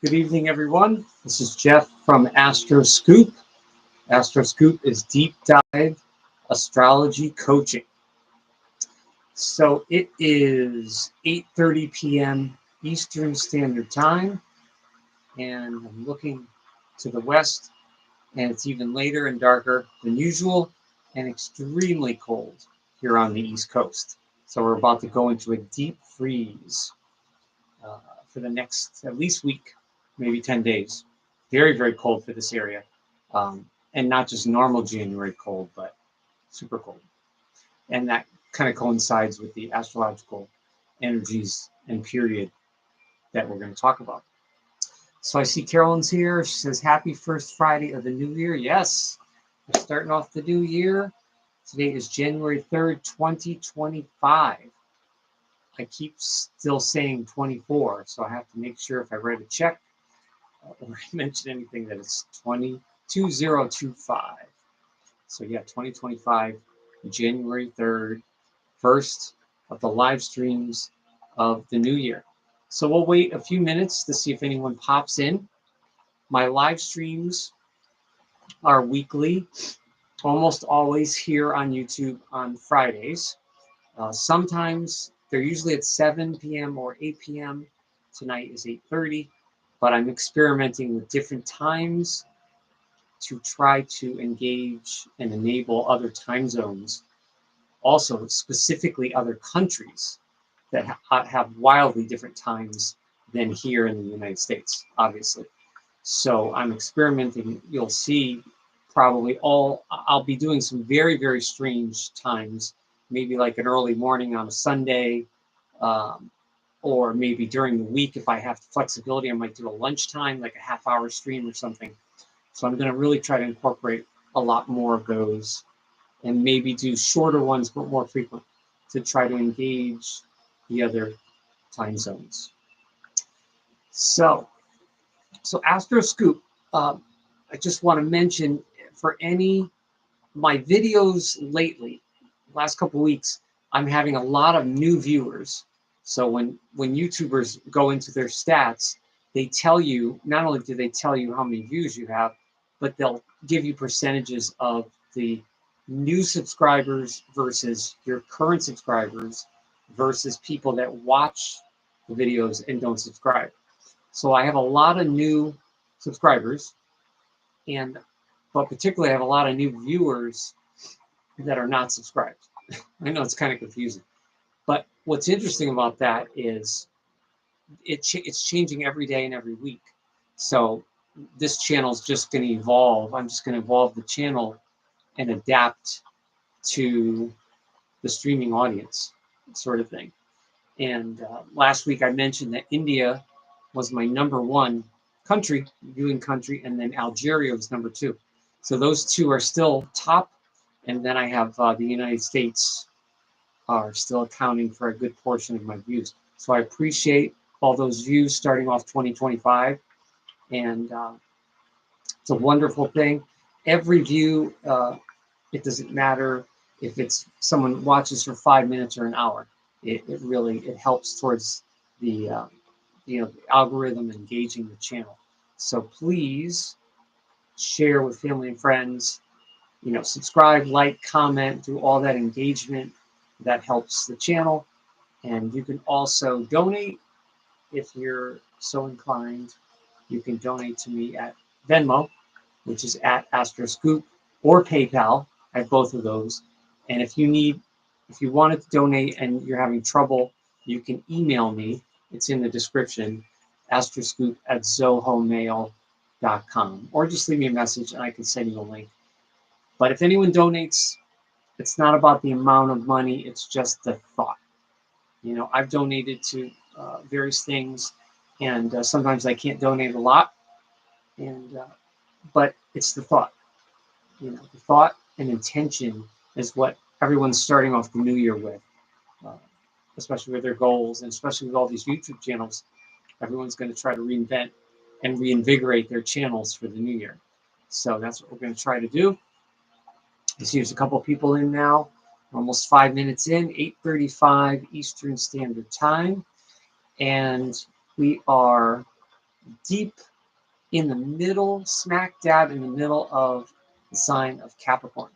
Good evening, everyone. This is Jeff from Astroscoop. Astroscoop is deep dive astrology coaching. So it is 8:30 p.m. Eastern Standard Time, and I'm looking to the west, and it's even later and darker than usual, and extremely cold here on the East Coast. So we're about to go into a deep freeze for the next at least week, maybe 10 days. Very, very cold for this area. And not just normal January cold, but super cold. And that kind of coincides with the astrological energies and period that we're going to talk about. So I see Carolyn's here. She says, happy first Friday of the new year. Yes, we're starting off the new year. Today is January 3rd, 2025. I keep still saying 24, so I have to make sure if I write a check or I mention anything that it's 2025. So yeah, 2025, January 3rd, first of the live streams of the new year. So we'll wait a few minutes to see if anyone pops in. My live streams are weekly, almost always here on YouTube on Fridays. Sometimes they're usually at 7 p.m. or 8 p.m. Tonight is 8:30, but I'm experimenting with different times to try to engage and enable other time zones, also specifically other countries that have wildly different times than here in the United States, obviously. So I'm experimenting. You'll see probably I'll be doing some very, very strange times, maybe like an early morning on a Sunday, or maybe during the week if I have flexibility, I might do a lunchtime, like a half-hour stream or something. So I'm going to really try to incorporate a lot more of those and maybe do shorter ones but more frequent to try to engage the other time zones. So Astroscoop, I just want to mention for my videos lately, last couple of weeks, I'm having a lot of new viewers. So when YouTubers go into their stats, they tell you, not only do they tell you how many views you have, but they'll give you percentages of the new subscribers versus your current subscribers versus people that watch the videos and don't subscribe. So I have a lot of new subscribers, but particularly I have a lot of new viewers that are not subscribed. I know it's kind of confusing, but what's interesting about that is it's changing every day and every week. So this channel is just going to evolve. I'm just going to evolve the channel and adapt to the streaming audience, sort of thing. And last week I mentioned that India was my #1 viewing country, and then Algeria was #2. So those two are still top, and then I have the United States are still accounting for a good portion of my views. So I appreciate all those views starting off 2025, and it's a wonderful thing. Every view, it doesn't matter if it's someone watches for 5 minutes or an hour. It really helps towards the the algorithm engaging the channel. So please share with family and friends. Subscribe, like, comment, do all that engagement. That helps the channel. And you can also donate if you're so inclined. You can donate to me at Venmo, which is at Astroscoop, or PayPal. I have both of those. And if you wanted to donate and you're having trouble, you can email me. It's in the description, astroscoop@zohomail.com, or just leave me a message and I can send you a link. But if anyone donates, it's not about the amount of money, it's just the thought. I've donated to various things, and sometimes I can't donate a lot, but it's the thought. The thought and intention is what everyone's starting off the new year with, especially with their goals, and especially with all these YouTube channels. Everyone's going to try to reinvent and reinvigorate their channels for the new year. So that's what we're going to try to do. I see there's a couple people in now. Almost 5 minutes in, 8:35 Eastern Standard Time. And we are deep in the middle, smack dab in the middle of the sign of Capricorn.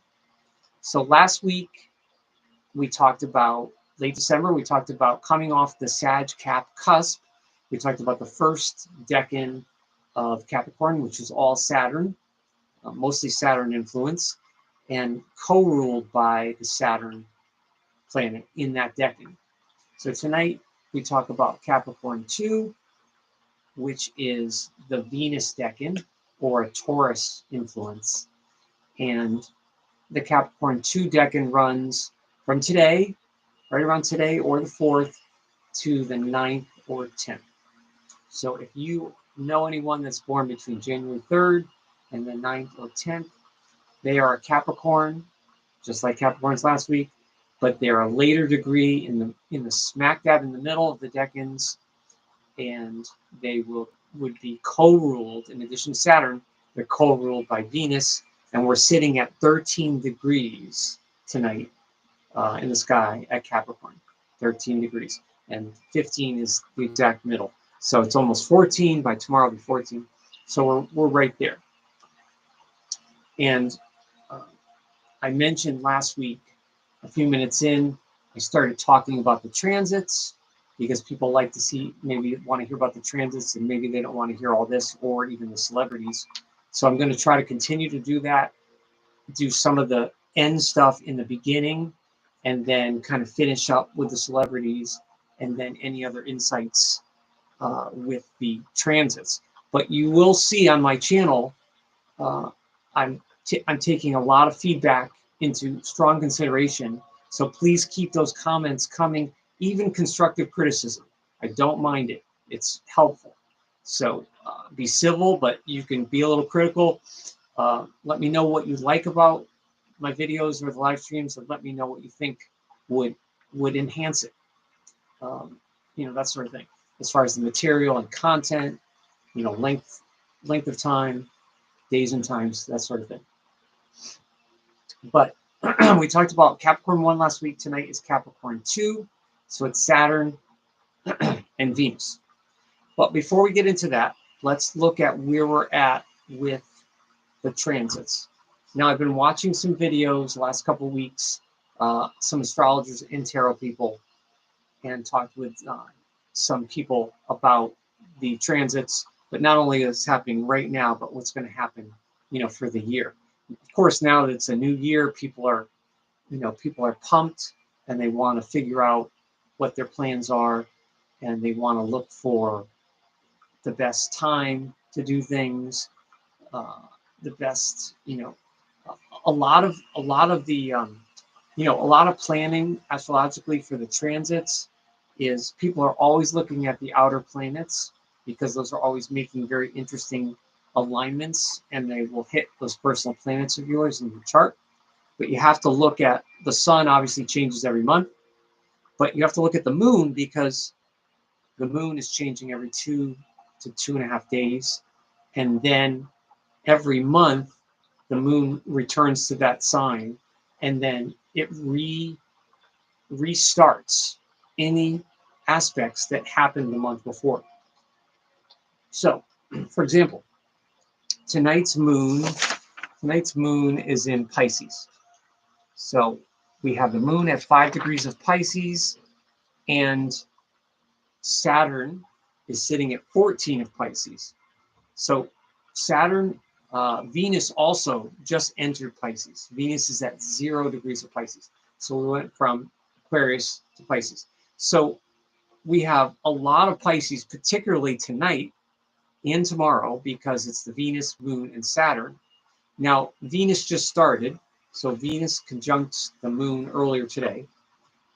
So last week, we talked about late December, we talked about coming off the Sag Cap cusp. We talked about the first decan of Capricorn, which is all Saturn, mostly Saturn influence, and co-ruled by the Saturn planet in that decan. So tonight, we talk about Capricorn 2, which is the Venus decan, or a Taurus influence. And the Capricorn 2 decan runs from today, right around today, or the 4th, to the 9th or 10th. So if you know anyone that's born between January 3rd and the 9th or 10th, they are a Capricorn, just like Capricorns last week, but they're a later degree in the smack dab in the middle of the decans, and they would be co-ruled, in addition to Saturn, they're co-ruled by Venus, and we're sitting at 13 degrees tonight in the sky at Capricorn, 13 degrees, and 15 is the exact middle. So it's almost 14. By tomorrow, it'll be 14. So we're right there. And I mentioned last week, a few minutes in, I started talking about the transits, because people like to see, maybe want to hear about the transits, and maybe they don't want to hear all this, or even the celebrities. So I'm going to try to continue to do that, do some of the end stuff in the beginning, and then kind of finish up with the celebrities, and then any other insights with the transits. But you will see on my channel, I'm taking a lot of feedback into strong consideration. So please keep those comments coming, even constructive criticism. I don't mind it. It's helpful. So be civil, but you can be a little critical. Let me know what you like about my videos or the live streams, and let me know what you think would enhance it. That sort of thing. As far as the material and content, length of time, days and times, that sort of thing. But we talked about Capricorn 1 last week. Tonight is Capricorn 2. So it's Saturn and Venus. But before we get into that, let's look at where we're at with the transits. Now, I've been watching some videos the last couple of weeks, some astrologers and tarot people, and talked with some people about the transits, but not only what's happening right now, but what's going to happen, for the year. Of course, now that it's a new year, people are pumped, and they want to figure out what their plans are, and they want to look for the best time to do things, the best, a lot of the, a lot of planning astrologically for the transits is people are always looking at the outer planets, because those are always making very interesting alignments, and they will hit those personal planets of yours in your chart. But you have to look at the sun, obviously changes every month, but you have to look at the moon, because the moon is changing every 2 to 2.5 days. And then every month, the moon returns to that sign, and then it restarts any aspects that happened the month before. So, for example, tonight's moon is in Pisces. So we have the moon at 5 degrees of Pisces, and Saturn is sitting at 14 of Pisces. So Saturn, Venus also just entered Pisces. Venus is at 0 degrees of Pisces. So we went from Aquarius to Pisces. So we have a lot of Pisces, particularly tonight and tomorrow, because it's the Venus, Moon, and Saturn. Now, Venus just started. So Venus conjuncts the moon earlier today.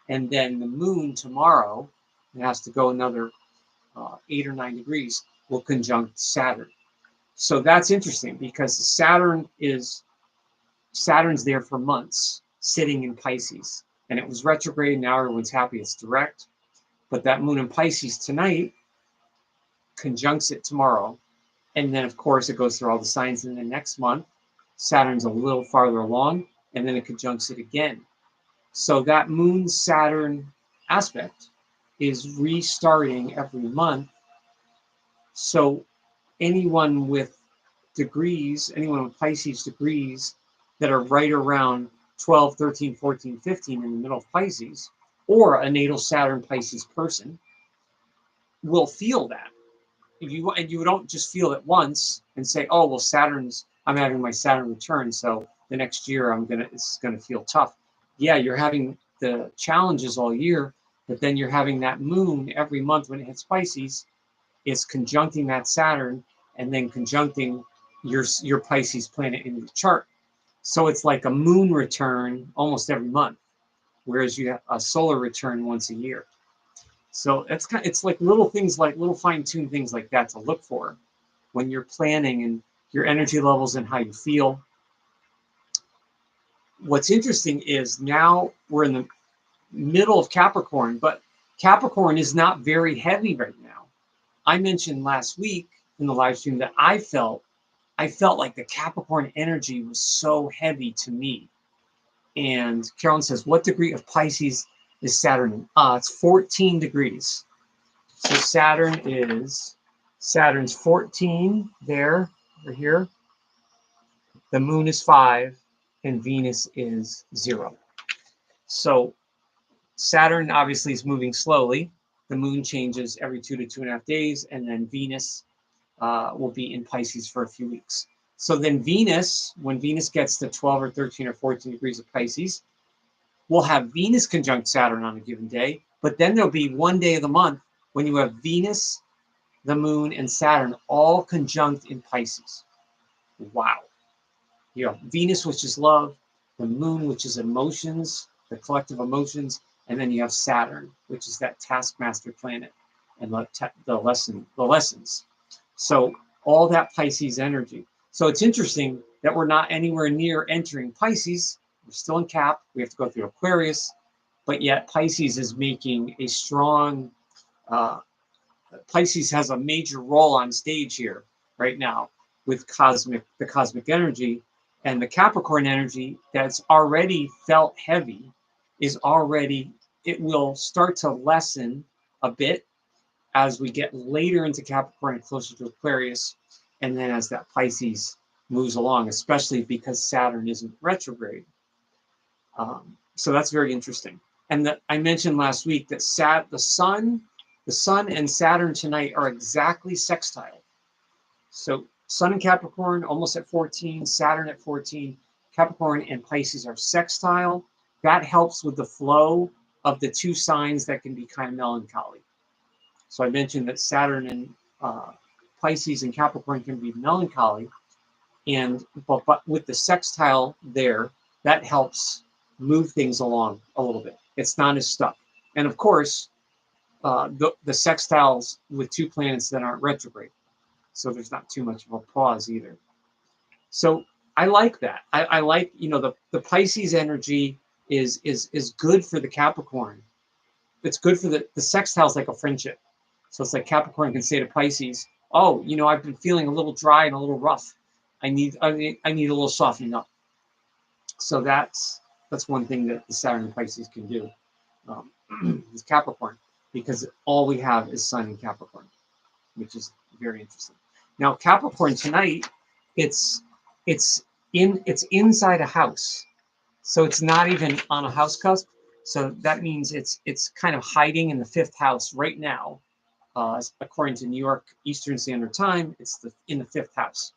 And then the moon tomorrow, it has to go another 8 or 9 degrees, will conjunct Saturn. So that's interesting, because Saturn's there for months, sitting in Pisces. And it was retrograde. Now everyone's happy it's direct. But that moon in Pisces tonight conjuncts it tomorrow. And then, of course, it goes through all the signs in the next month. Saturn's a little farther along, and then it conjuncts it again. So that Moon-Saturn aspect is restarting every month. So anyone with degrees, anyone with Pisces degrees that are right around 12, 13, 14, 15 in the middle of Pisces, or a natal Saturn Pisces person will feel that. And you don't just feel it once and say, oh, well, I'm having my Saturn return, so the next year it's gonna feel tough. Yeah, you're having the challenges all year, but then you're having that moon every month when it hits Pisces, is conjuncting that Saturn and then conjuncting your Pisces planet in the chart. So it's like a moon return almost every month, whereas you have a solar return once a year. So it's like little things, like little fine-tuned things like that to look for when you're planning and your energy levels and how you feel. What's interesting is now we're in the middle of Capricorn, but Capricorn is not very heavy right now. I mentioned last week in the live stream that I felt like the Capricorn energy was so heavy to me. And Carolyn says, what degree of Pisces is Saturn in? It's 14 degrees. So Saturn's 14 there, over here. The moon is 5 and Venus is 0. So Saturn obviously is moving slowly. The moon changes every 2 to 2.5 days, and then Venus will be in Pisces for a few weeks. So then Venus, when Venus gets to 12 or 13 or 14 degrees of Pisces, we'll have Venus conjunct Saturn on a given day, but then there'll be one day of the month when you have Venus, the moon, and Saturn all conjunct in Pisces. Wow. You have Venus, which is love, the moon, which is emotions, the collective emotions, and then you have Saturn, which is that taskmaster planet and the lessons. So all that Pisces energy. So it's interesting that we're not anywhere near entering Pisces. We're still in Cap. We have to go through Aquarius, but yet Pisces is making a strong, Pisces has a major role on stage here right now with the cosmic energy, and the Capricorn energy that's already felt heavy it will start to lessen a bit as we get later into Capricorn and closer to Aquarius, and then as that Pisces moves along, especially because Saturn isn't retrograde. So that's very interesting. And I mentioned last week that the Sun and Saturn tonight are exactly sextile. So Sun in Capricorn almost at 14, Saturn at 14, Capricorn and Pisces are sextile. That helps with the flow of the two signs that can be kind of melancholy. So I mentioned that Saturn and Pisces and Capricorn can be melancholy, but with the sextile there, that helps move things along a little bit. It's not as stuck. And of course, the sextiles with two planets that aren't retrograde. So there's not too much of a pause either. So I like that. I like, the Pisces energy is good for the Capricorn. It's good for the sextiles, like a friendship. So it's like Capricorn can say to Pisces, oh, I've been feeling a little dry and a little rough. I need a little softening up. So that's one thing that the Saturn and Pisces can do. Is Capricorn, because all we have is Sun in Capricorn, which is very interesting. Now Capricorn tonight, it's inside a house, so it's not even on a house cusp. So that means it's kind of hiding in the 5th house right now. According to New York Eastern Standard Time, it's in the 5th house.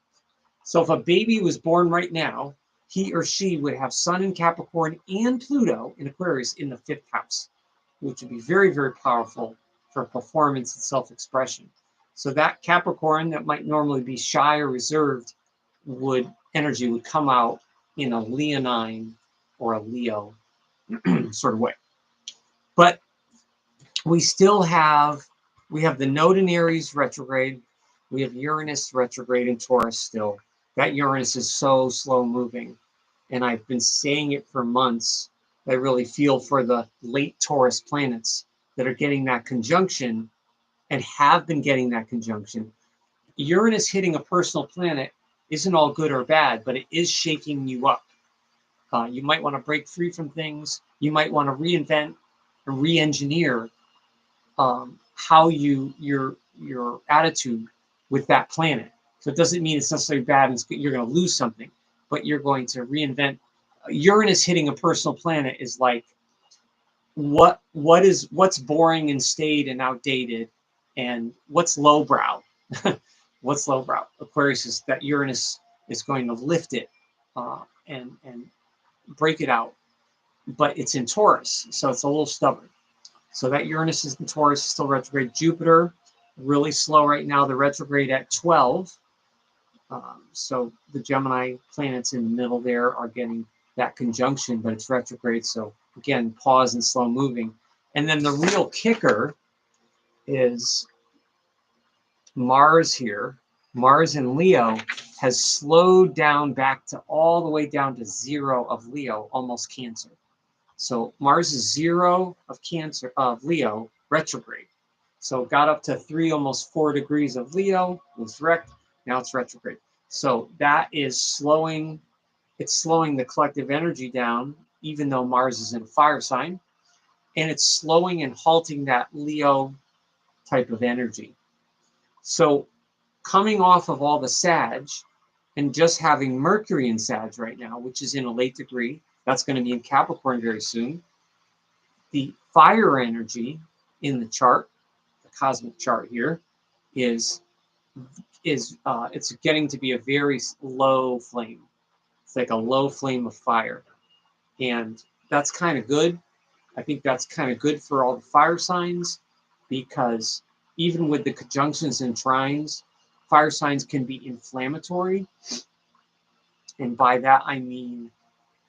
So if a baby was born right now, he or she would have Sun in Capricorn and Pluto in Aquarius in the 5th house, which would be very, very powerful for performance and self-expression. So that Capricorn that might normally be shy or reserved energy would come out in a Leonine or a Leo sort of way. But we have the node in Aries retrograde. We have Uranus retrograde in Taurus still. That Uranus is so slow moving. And I've been saying it for months. I really feel for the late Taurus planets that are getting that conjunction and have been getting that conjunction. Uranus hitting a personal planet isn't all good or bad, but it is shaking you up. You might want to break free from things. You might want to reinvent and re-engineer how your attitude with that planet. So it doesn't mean it's necessarily bad and you're going to lose something, but you're going to reinvent. Uranus hitting a personal planet is like, what's boring and staid and outdated, and what's lowbrow. What's lowbrow? Aquarius is that Uranus is going to lift it and break it out, but it's in Taurus, so it's a little stubborn. So that Uranus is in Taurus, still retrograde. Jupiter, really slow right now. The retrograde at 12. So the Gemini planets in the middle there are getting that conjunction, but it's retrograde. So again, pause and slow moving. And then the real kicker is Mars here. Mars in Leo has slowed down back to all the way down to 0 of Leo, almost Cancer. So Mars is 0 of Cancer, of Leo, retrograde. So it got up to 3, almost 4 degrees of Leo, was direct. Now it's retrograde. So that is slowing. It's slowing the collective energy down, even though Mars is in a fire sign, and it's slowing and halting that Leo type of energy. So coming off of all the Sag and just having Mercury in Sag right now, which is in a late degree, that's going to be in Capricorn very soon. The fire energy in the chart, the cosmic chart here, is it's getting to be a very low flame. It's like a low flame of fire, and that's kind of good. I think that's kind of good for all the fire signs, because even with the conjunctions and trines, fire signs can be inflammatory. And by that, I mean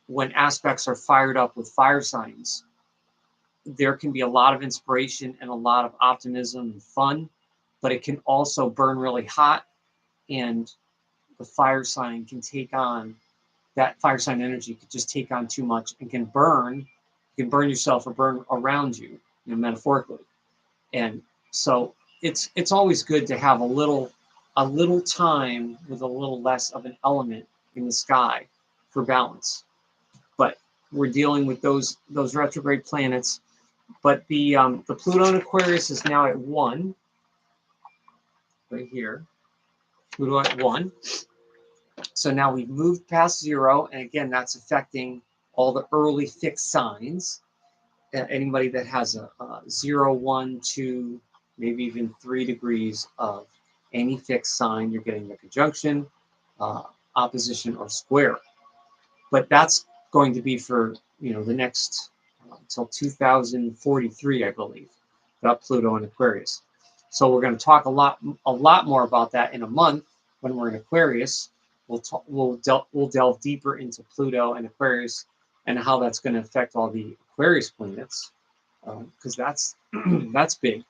when aspects are fired up with fire signs, there can be a lot of inspiration and a lot of optimism and fun, but it can also burn really hot, and the fire sign can take on, that fire sign energy could just take on too much and can burn. You can burn yourself or burn around you, metaphorically. And so it's always good to have a little time with a little less of an element in the sky for balance. But we're dealing with those retrograde planets. But the Pluto in Aquarius is now at 1, right here. Pluto at 1. So now we've moved past 0, and again, that's affecting all the early fixed signs. Anybody that has a 0, 1, 2, maybe even 3 degrees of any fixed sign, you're getting the conjunction, opposition, or square. But that's going to be for the next until 2043, I believe, about Pluto and Aquarius. So we're going to talk a lot more about that in a month when we're in Aquarius. We'll delve deeper into Pluto and Aquarius and how that's going to affect all the Aquarius planets, because that's that's big.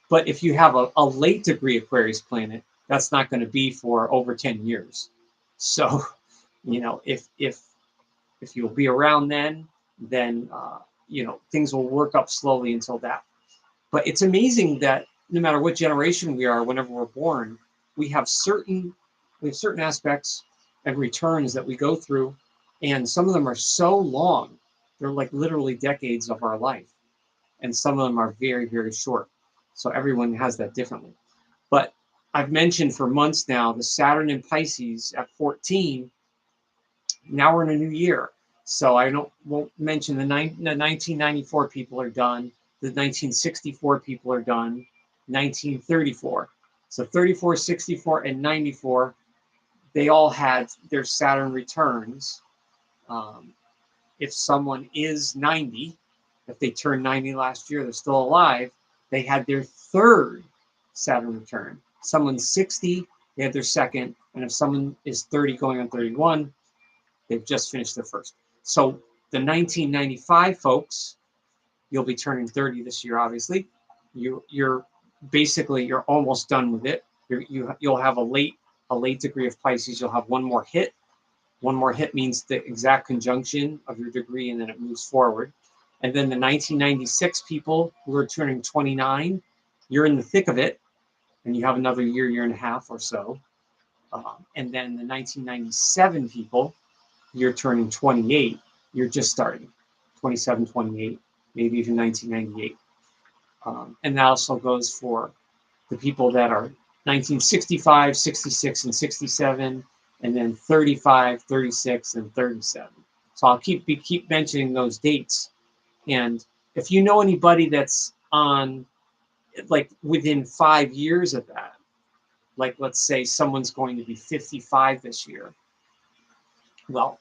But if you have a late degree Aquarius planet, that's not going to be for over 10 years. So, if you'll be around then things will work up slowly until that. But it's amazing that no matter what generation we are, whenever we're born, we have certain aspects and returns that we go through, and some of them are so long, they're like literally decades of our life, and some of them are very, very short. So everyone has that differently. But I've mentioned for months now the Saturn in Pisces at 14. Now we're in a new year. So I won't mention the 1994 people are done. The 1964 people are done. 1934. So 34, 64, and 94, they all had their Saturn returns. If someone is 90, if they turned 90 last year, they're still alive, they had their third Saturn return. Someone's 60, they had their second. And if someone is 30 going on 31, they've just finished their first. So the 1995 folks, you'll be turning 30 this year, obviously. You're almost done with it. You'll have a late degree of Pisces. You'll have one more hit. One more hit means the exact conjunction of your degree, and then it moves forward. And then the 1996 people who are turning 29, you're in the thick of it, and you have another year and a half or so. And then the 1997 people, you're turning 28, you're just starting. 27, 28, maybe even 1998. And that also goes for the people that are 1965, 66, and 67, and then 35, 36, and 37. So I'll keep mentioning those dates. And if you know anybody that's on, like, within 5 years of that, like, let's say someone's going to be 55 this year, well,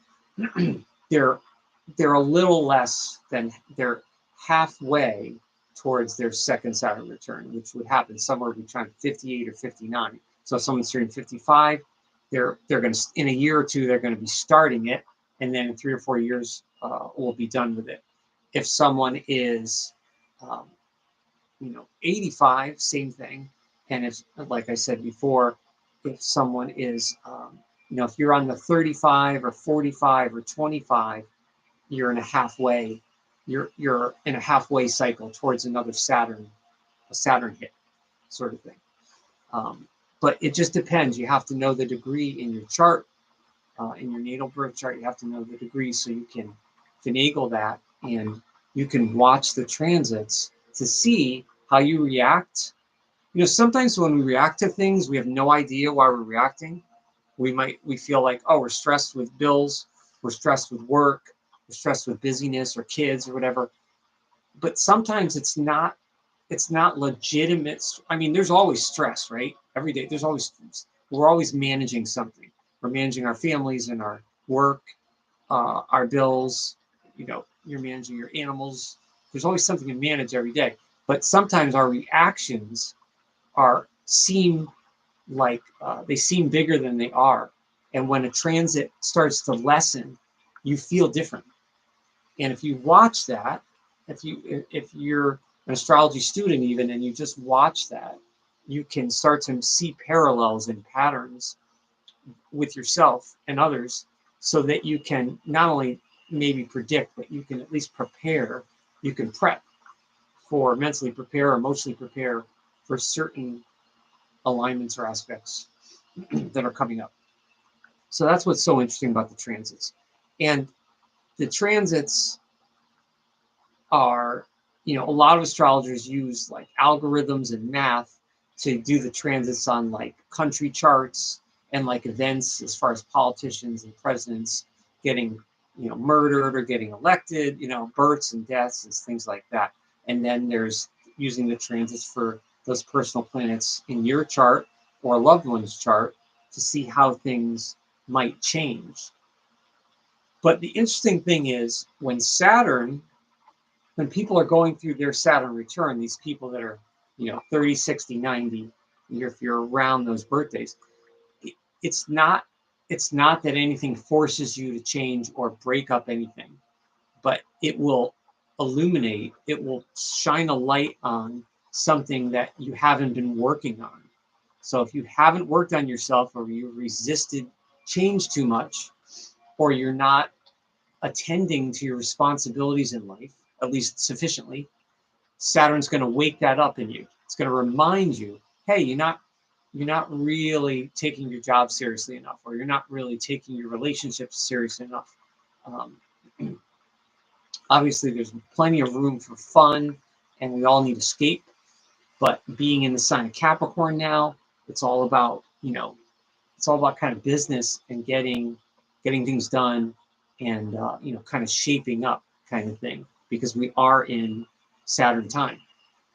they're a little less than, they're halfway towards their second Saturn return, which would happen somewhere between 58 or 59. So if someone's turning 55, they're going to, in a year or two, they're going to be starting it, and then in 3 or 4 years, we'll be done with it. If someone is, 85, same thing. And if, like I said before, if someone is, if you're on the 35 or 45 or 25, you're in a halfway, you're in a halfway cycle towards another a Saturn hit, sort of thing. But it just depends. You have to know the degree in your chart, in your natal birth chart. You have to know the degree so you can finagle that, and you can watch the transits to see how you react. Sometimes when we react to things, we have no idea why we're reacting. We feel like, oh, we're stressed with bills, we're stressed with work, we're stressed with busyness or kids or whatever. But sometimes it's not legitimate. I mean, there's always stress, right? Every day, we're always managing something. We're managing our families and our work, our bills. You're managing your animals. There's always something to manage every day. But sometimes our reactions seem like they seem bigger than they are. And when a transit starts to lessen, you feel different. And if you watch that, if you're an astrology student even, and you just watch that, you can start to see parallels and patterns with yourself and others, so that you can not only maybe predict, but you can at least prepare. You can mentally prepare, emotionally prepare for certain alignments or aspects that are coming up. So that's what's so interesting about the transits. And the transits are, a lot of astrologers use like algorithms and math to do the transits on like country charts and like events as far as politicians and presidents getting, murdered or getting elected, births and deaths and things like that. And then there's using the transits for those personal planets in your chart or a loved one's chart to see how things might change. But the interesting thing is when people are going through their Saturn return, these people that are, 30, 60, 90, if you're around those birthdays, it's not that anything forces you to change or break up anything, but it will illuminate, it will shine a light on something that you haven't been working on. So if you haven't worked on yourself, or you resisted change too much, or you're not attending to your responsibilities in life, at least sufficiently, Saturn's going to wake that up in you. It's going to remind you, hey, you're not really taking your job seriously enough, or you're not really taking your relationships seriously enough. Obviously, there's plenty of room for fun, and we all need escape. But being in the sign of Capricorn now, it's all about, kind of business and getting things done, and kind of shaping up kind of thing, because we are in Saturn time.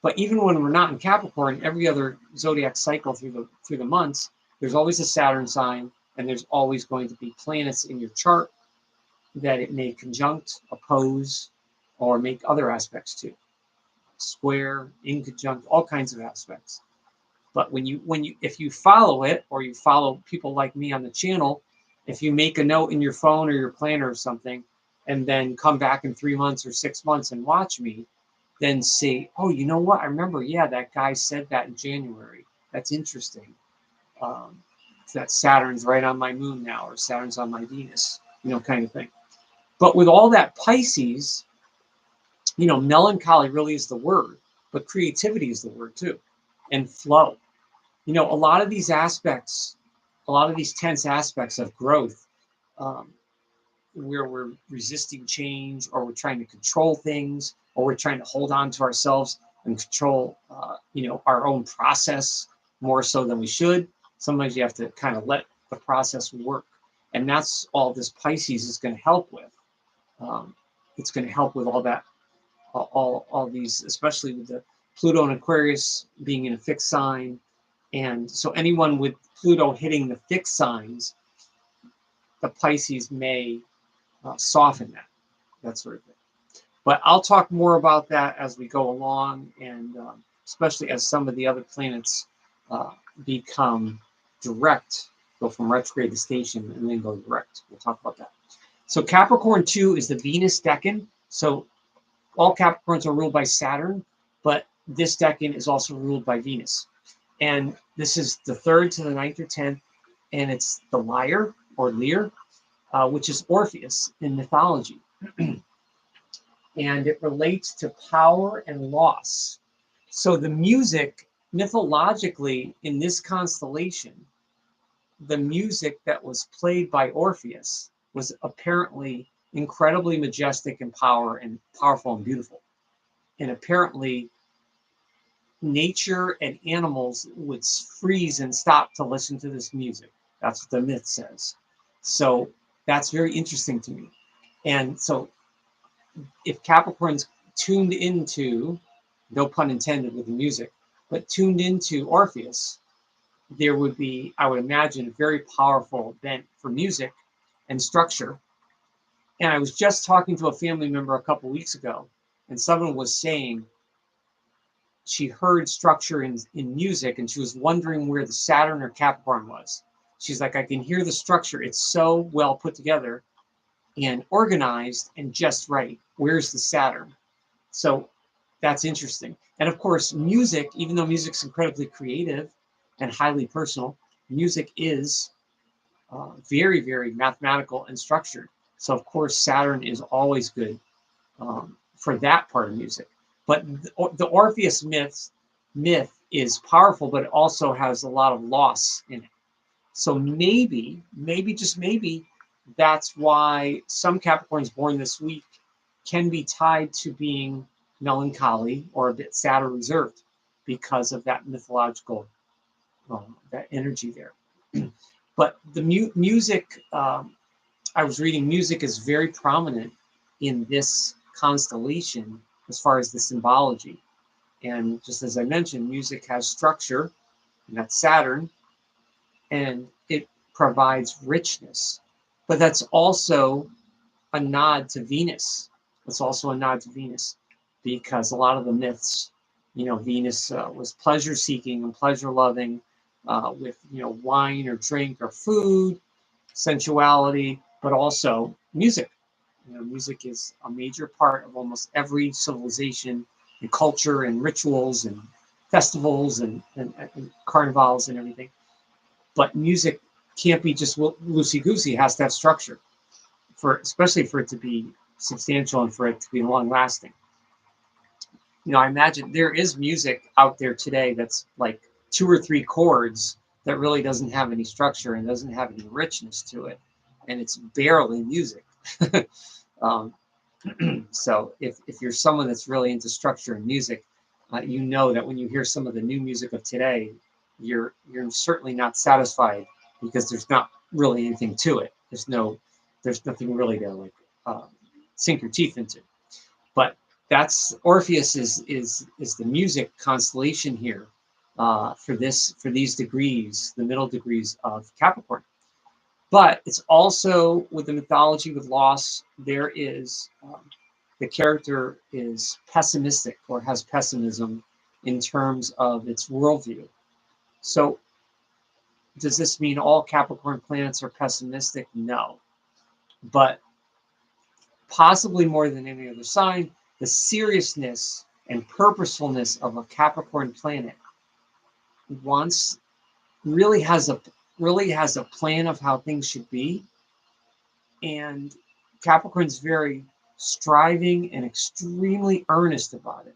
But even when we're not in Capricorn, every other zodiac cycle through the months, there's always a Saturn sign, and there's always going to be planets in your chart that it may conjunct, oppose, or make other aspects to. Square, inconjunct, all kinds of aspects. But if you follow it, or you follow people like me on the channel, if you make a note in your phone or your planner or something, and then come back in 3 months or 6 months and watch me, then say, oh, you know what? I remember, yeah, that guy said that in January. That's interesting. That Saturn's right on my moon now, or Saturn's on my Venus, kind of thing. But with all that Pisces, melancholy really is the word, but creativity is the word too, and flow. A lot of these aspects, a lot of these tense aspects of growth, where we're resisting change, or we're trying to control things, or we're trying to hold on to ourselves and control, our own process, more so than we should. Sometimes you have to kind of let the process work. And that's all this Pisces is going to help with. It's going to help with all that, all these, especially with the Pluto and Aquarius being in a fixed sign. And so anyone with Pluto hitting the fixed signs, the Pisces may soften that sort of thing. But I'll talk more about that as we go along, and especially as some of the other planets become direct, go from retrograde to station, and then go direct. We'll talk about that. So Capricorn 2 is the Venus Decan. So all Capricorns are ruled by Saturn, but this Decan is also ruled by Venus. And this is the 3rd to the 9th or 10th, and it's the lyre or lyre, which is Orpheus in mythology. And it relates to power and loss. So the music, mythologically, in this constellation, the music that was played by Orpheus was apparently incredibly majestic in power and powerful and beautiful. And apparently, nature and animals would freeze and stop to listen to this music. That's what the myth says. So that's very interesting to me. And so if Capricorn's tuned into, no pun intended with the music, but tuned into Orpheus, there would be, I would imagine, a very powerful bent for music and structure. And I was just talking to a family member a couple weeks ago, and someone was saying she heard structure in music, and she was wondering where the Saturn or Capricorn was. She's like, I can hear the structure. It's so well put together and organized and just right. Where's the Saturn? So that's interesting. And of course, music, even though music's incredibly creative and highly personal, music is very, very mathematical and structured. So of course, Saturn is always good for that part of music. But the Orpheus myth is powerful, but it also has a lot of loss in it. So maybe, just maybe, that's why some Capricorns born this week can be tied to being melancholy or a bit sad or reserved because of that mythological, that energy there. But the music, I was reading, music is very prominent in this constellation as far as the symbology. And just as I mentioned, music has structure, and that's Saturn, and it provides richness. But that's also a nod to Venus. It's also a nod to Venus, because a lot of the myths, Venus was pleasure-seeking and pleasure-loving with, wine or drink or food, sensuality, but also music. Music is a major part of almost every civilization and culture and rituals and festivals and carnivals and everything. But music can't be just loosey-goosey. It has to have structure, especially for it to be substantial and for it to be long-lasting. I imagine there is music out there today that's like 2 or 3 chords that really doesn't have any structure and doesn't have any richness to it, and it's barely music. So if you're someone that's really into structure and music, you know that when you hear some of the new music of today, you're certainly not satisfied, because there's not really anything to it. There's nothing really to sink your teeth into. But that's Orpheus is the music constellation here for these degrees, the middle degrees of Capricorn. But it's also, with the mythology with loss, there is the character is pessimistic or has pessimism in terms of its worldview. So does this mean all Capricorn planets are pessimistic? No. But possibly more than any other sign, the seriousness and purposefulness of a Capricorn planet really has a plan of how things should be. And Capricorn's very striving and extremely earnest about it.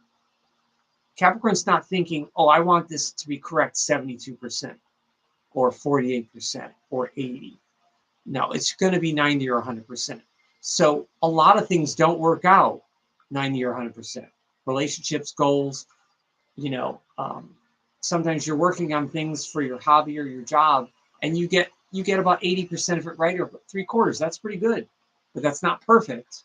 Capricorn's not thinking, oh, I want this to be correct 72% or 48% or 80%. No, it's going to be 90 or 100%. So a lot of things don't work out 90 or 100%. Relationships, goals, sometimes you're working on things for your hobby or your job, and you get about 80% of it right, or 3/4. That's pretty good, but that's not perfect.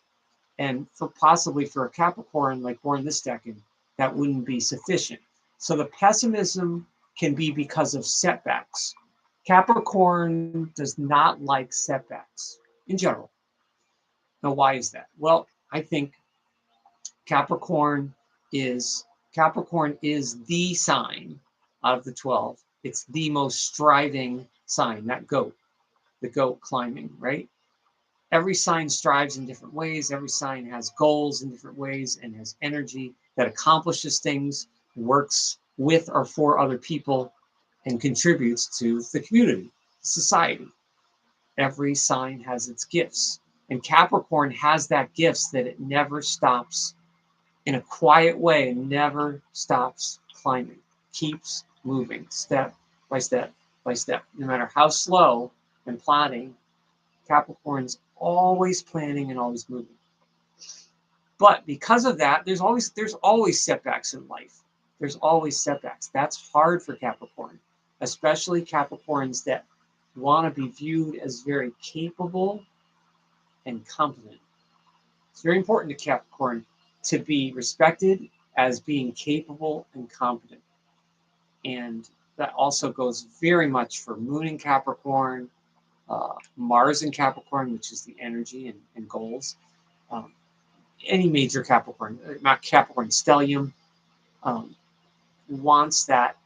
And possibly for a Capricorn like born this decade, that wouldn't be sufficient. So the pessimism can be because of setbacks. Capricorn does not like setbacks in general. Now, why is that? Well, I think Capricorn is the sign out of the 12. It's the most striving sign, the goat climbing, right? Every sign strives in different ways. Every sign has goals in different ways and has energy that accomplishes things, works with or for other people, and contributes to the community, society. Every sign has its gifts. And Capricorn has that gifts that it never stops in a quiet way, never stops climbing, keeps moving step by step by step. No matter how slow and plodding, Capricorn's always planning and always moving. But because of that, there's always setbacks in life. There's always setbacks. That's hard for Capricorn, especially Capricorns that want to be viewed as very capable and competent. It's very important to Capricorn to be respected as being capable and competent. And that also goes very much for Moon in Capricorn, Mars in Capricorn, which is the energy and goals. Any major Capricorn, not Capricorn, stellium, wants that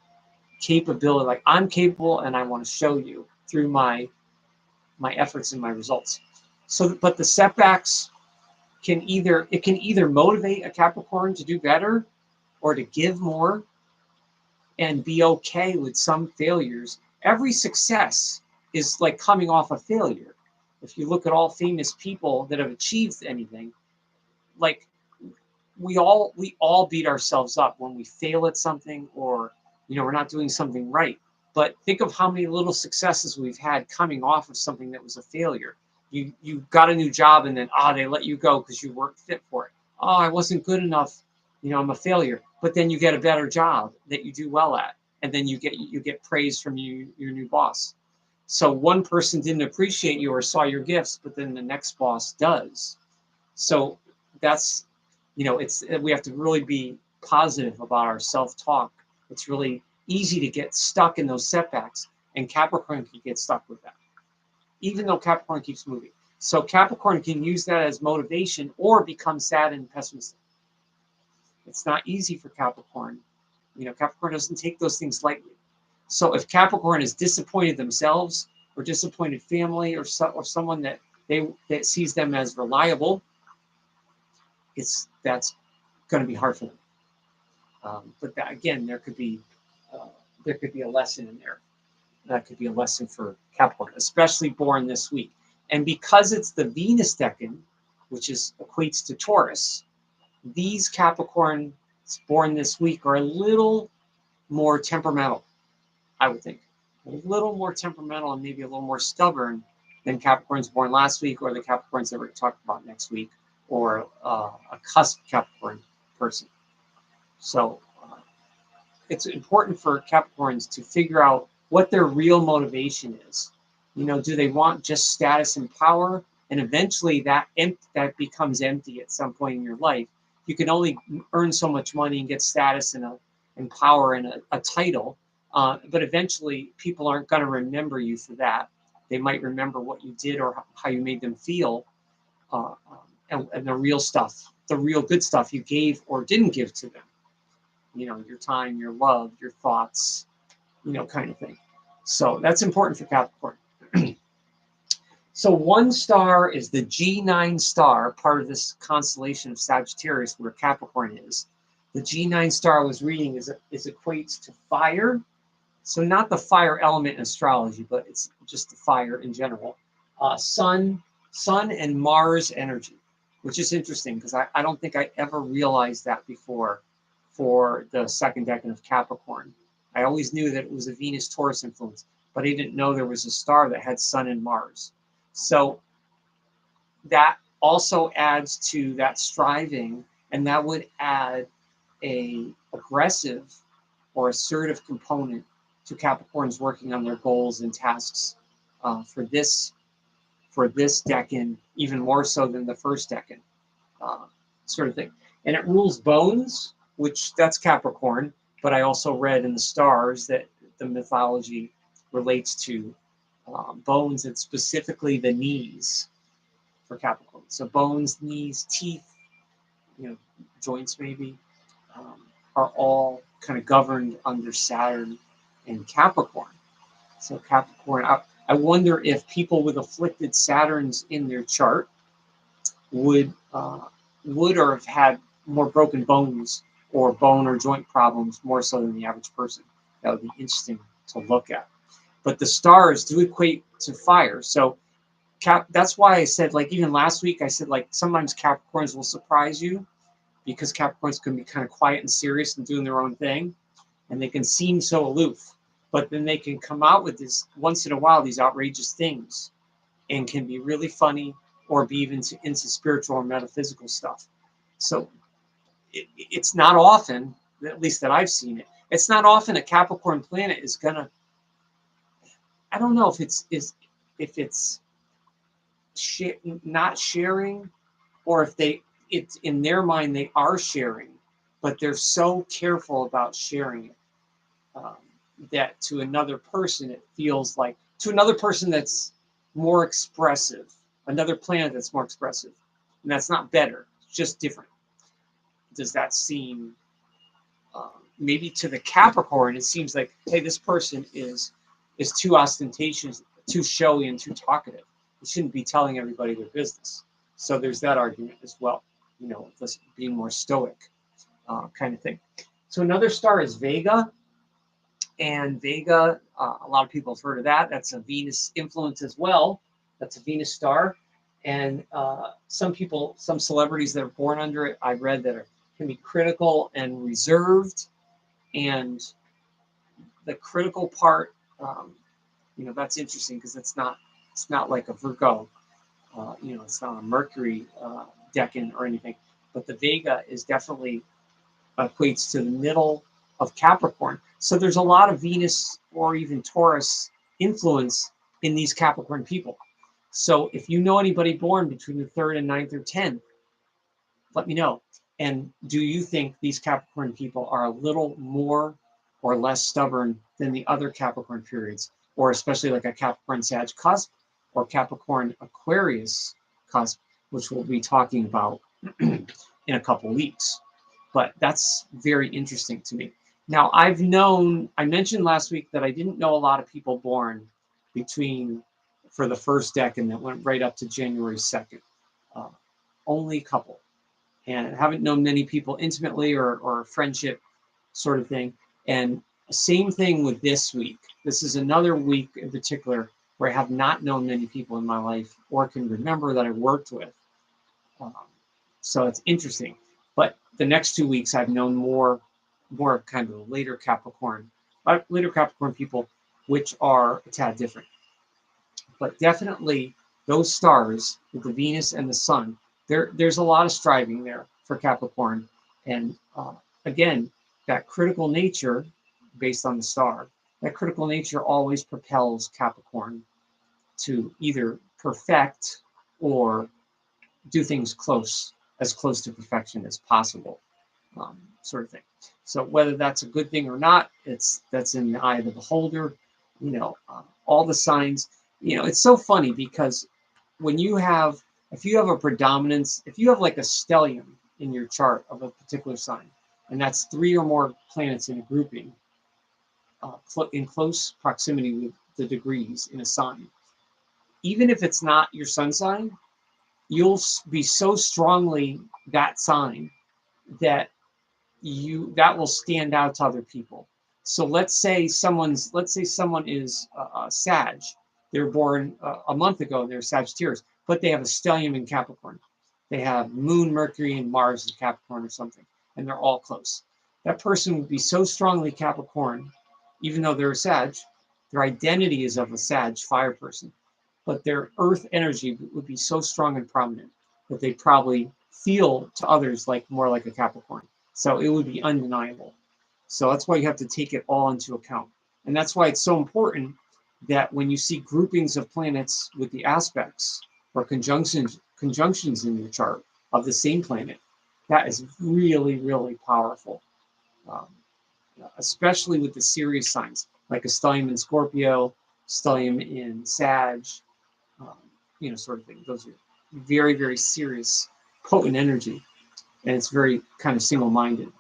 capability. Like, I'm capable and I want to show you through my efforts and my results. So, but the setbacks can either motivate a Capricorn to do better or to give more and be okay with some failures. Every success is like coming off a failure. If you look at all famous people that have achieved anything, like we all beat ourselves up when we fail at something, or we're not doing something right. But think of how many little successes we've had coming off of something that was a failure. You got a new job and then they let you go because you weren't fit for it. I wasn't good enough, I'm a failure. But then you get a better job that you do well at, and then you get praise from your new boss. So one person didn't appreciate you or saw your gifts, but then the next boss does. So that's, we have to really be positive about our self-talk. It's really easy to get stuck in those setbacks, and Capricorn can get stuck with that, even though Capricorn keeps moving. So Capricorn can use that as motivation or become sad and pessimistic. It's not easy for Capricorn. Capricorn doesn't take those things lightly. So if Capricorn is disappointed themselves or disappointed family or someone that sees them as reliable, that's going to be hard for them. But again, there could be a lesson in there. That could be a lesson for Capricorn, especially born this week. And because it's the Venus Decan, which equates to Taurus, these Capricorns born this week are a little more temperamental, I would think. A little more temperamental and maybe a little more stubborn than Capricorns born last week, or the Capricorns that we're talking about next week, or a cusp Capricorn person. So it's important for Capricorns to figure out what their real motivation is. Do they want just status and power? And eventually that becomes empty at some point in your life. You can only earn so much money and get status and power and a title. But eventually people aren't going to remember you for that. They might remember what you did or how you made them feel, and the real stuff, the real good stuff you gave or didn't give to them. Your time, your love, your thoughts, kind of thing. So that's important for Capricorn. So one star is the G9 star, part of this constellation of Sagittarius where Capricorn is. The G9 star I was reading is equates to fire. So not the fire element in astrology, but it's just the fire in general. Sun and Mars energy, which is interesting because I don't think I ever realized that before for the second decan of Capricorn. I always knew that it was a Venus-Taurus influence, but I didn't know there was a star that had Sun and Mars. So that also adds to that striving, and that would add a aggressive or assertive component to Capricorns working on their goals and tasks for this decan, even more so than the first decan, sort of thing. And it rules bones, which that's Capricorn, but I also read in the stars that the mythology relates to bones, and specifically the knees for Capricorn. So bones, knees, teeth, joints maybe, are all kind of governed under Saturn and Capricorn. So Capricorn, I wonder if people with afflicted Saturns in their chart would or have had more broken bones or bone or joint problems more so than the average person. That would be interesting to look at. But the stars do equate to fire. So that's why I said, like, even last week, I said, like, sometimes Capricorns will surprise you because Capricorns can be kind of quiet and serious and doing their own thing, and they can seem so aloof. But then they can come out with this, once in a while, these outrageous things, and can be really funny or be even into spiritual or metaphysical stuff. So it's not often, at least that I've seen it, it's not often a Capricorn planet is gonna, I don't know if it's not sharing, or if it's in their mind they are sharing, but they're so careful about sharing it that to another person it feels like, to another person that's more expressive, another planet that's more expressive, and that's not better, it's just different. Does that seem maybe to the Capricorn, it seems like, hey, this person is too ostentatious, too showy, and too talkative. They shouldn't be telling everybody their business. So there's that argument as well, being more stoic kind of thing. So another star is Vega. And Vega, a lot of people have heard of that. That's a Venus influence as well. That's a Venus star. And some celebrities that are born under it, I've read that can be critical and reserved. And the critical part, that's interesting because it's not like a Virgo, it's not a Mercury decan or anything. But the Vega is definitely equates to the middle of Capricorn. So there's a lot of Venus or even Taurus influence in these Capricorn people. So if you know anybody born between the 3rd and 9th or 10th, let me know. And do you think these Capricorn people are a little more or less stubborn than the other Capricorn periods, or especially like a Capricorn Sag cusp or Capricorn Aquarius cusp, which we'll be talking about in a couple weeks? But that's very interesting to me. Now, I mentioned last week that I didn't know a lot of people born for the first decan that went right up to January 2nd. Only a couple. And I haven't known many people intimately or friendship sort of thing. And same thing with this week. This is another week in particular where I have not known many people in my life or can remember that I worked with. So it's interesting. But the next 2 weeks, I've known more kind of later Capricorn people, which are a tad different. But definitely those stars with the Venus and the Sun, there's a lot of striving there for Capricorn. And again, that critical nature based on the star, that critical nature always propels Capricorn to either perfect or do things as close to perfection as possible, sort of thing. So whether that's a good thing or not, that's in the eye of the beholder. All the signs. It's so funny because if you have a predominance, if you have like a stellium in your chart of a particular sign, and that's 3 or more planets in a grouping, in close proximity with the degrees in a sign, even if it's not your sun sign, you'll be so strongly that sign that will stand out to other people. So let's say someone is Sag. They're born a month ago. They're Sagittarius, but they have a stellium in Capricorn. They have Moon, Mercury, and Mars in Capricorn or something, and they're all close. That person would be so strongly Capricorn, even though they're a Sag. Their identity is of a Sag fire person, but their earth energy would be so strong and prominent that they probably feel to others more like a Capricorn. So it would be undeniable. So that's why you have to take it all into account. And that's why it's so important that when you see groupings of planets with the aspects or conjunctions in your chart of the same planet, that is really, really powerful, um, especially with the serious signs, like a stellium in Scorpio, stellium in Sag, um, sort of thing. Those are very, very serious, potent energy, and it's very kind of single-minded.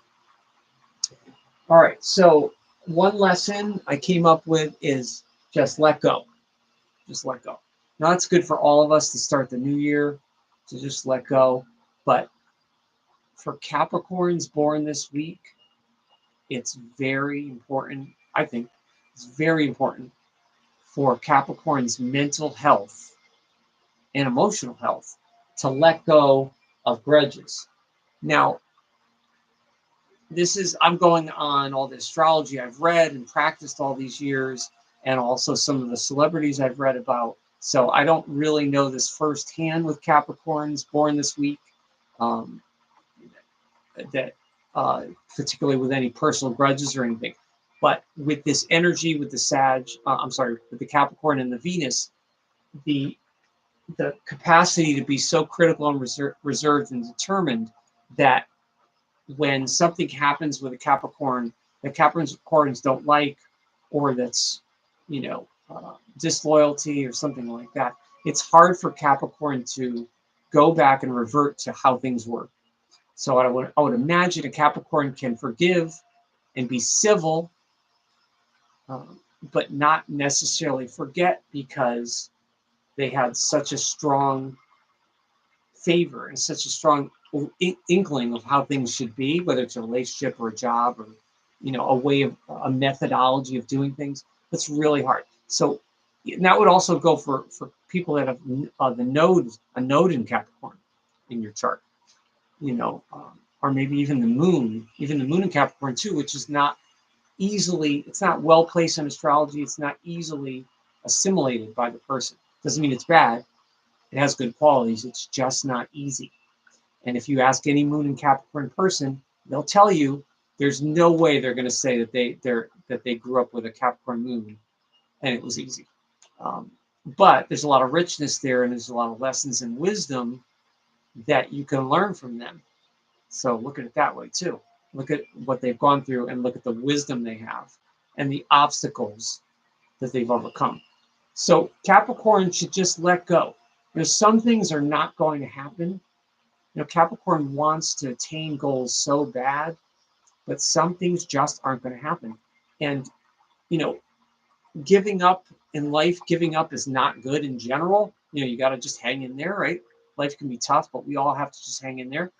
All right, so one lesson I came up with is just let go. Just let go. Now, it's good for all of us to start the new year, to just let go. But for Capricorns born this week, it's very important, I think, it's very important for Capricorn's mental health and emotional health to let go of grudges. Now, I'm going on all the astrology I've read and practiced all these years, and also some of the celebrities I've read about. So I don't really know this firsthand with Capricorns born this week, um, that particularly with any personal grudges or anything. But with this energy, with the with the Capricorn and the Venus, the capacity to be so critical and reserved and determined that when something happens with a Capricorn that Capricorns don't like, or that's, disloyalty or something like that, it's hard for Capricorn to go back and revert to how things were. So I would imagine a Capricorn can forgive and be civil, but not necessarily forget, because they had such a strong favor and such a strong inkling of how things should be, whether it's a relationship or a job or, a methodology of doing things. That's really hard. So that would also go for people that have a node in Capricorn in your chart, or maybe even the moon in Capricorn too, which is it's not well placed in astrology. It's not easily assimilated by the person. Doesn't mean it's bad. It has good qualities. It's just not easy. And if you ask any moon and Capricorn person, they'll tell you there's no way they're going to say that they grew up with a Capricorn moon and it was easy. But there's a lot of richness there, and there's a lot of lessons and wisdom that you can learn from them. So look at it that way too. Look at what they've gone through and look at the wisdom they have and the obstacles that they've overcome. So Capricorn should just let go. Some things are not going to happen. Capricorn wants to attain goals so bad, but some things just aren't going to happen. And, giving up in life, giving up is not good in general. You got to just hang in there, right? Life can be tough, but we all have to just hang in there.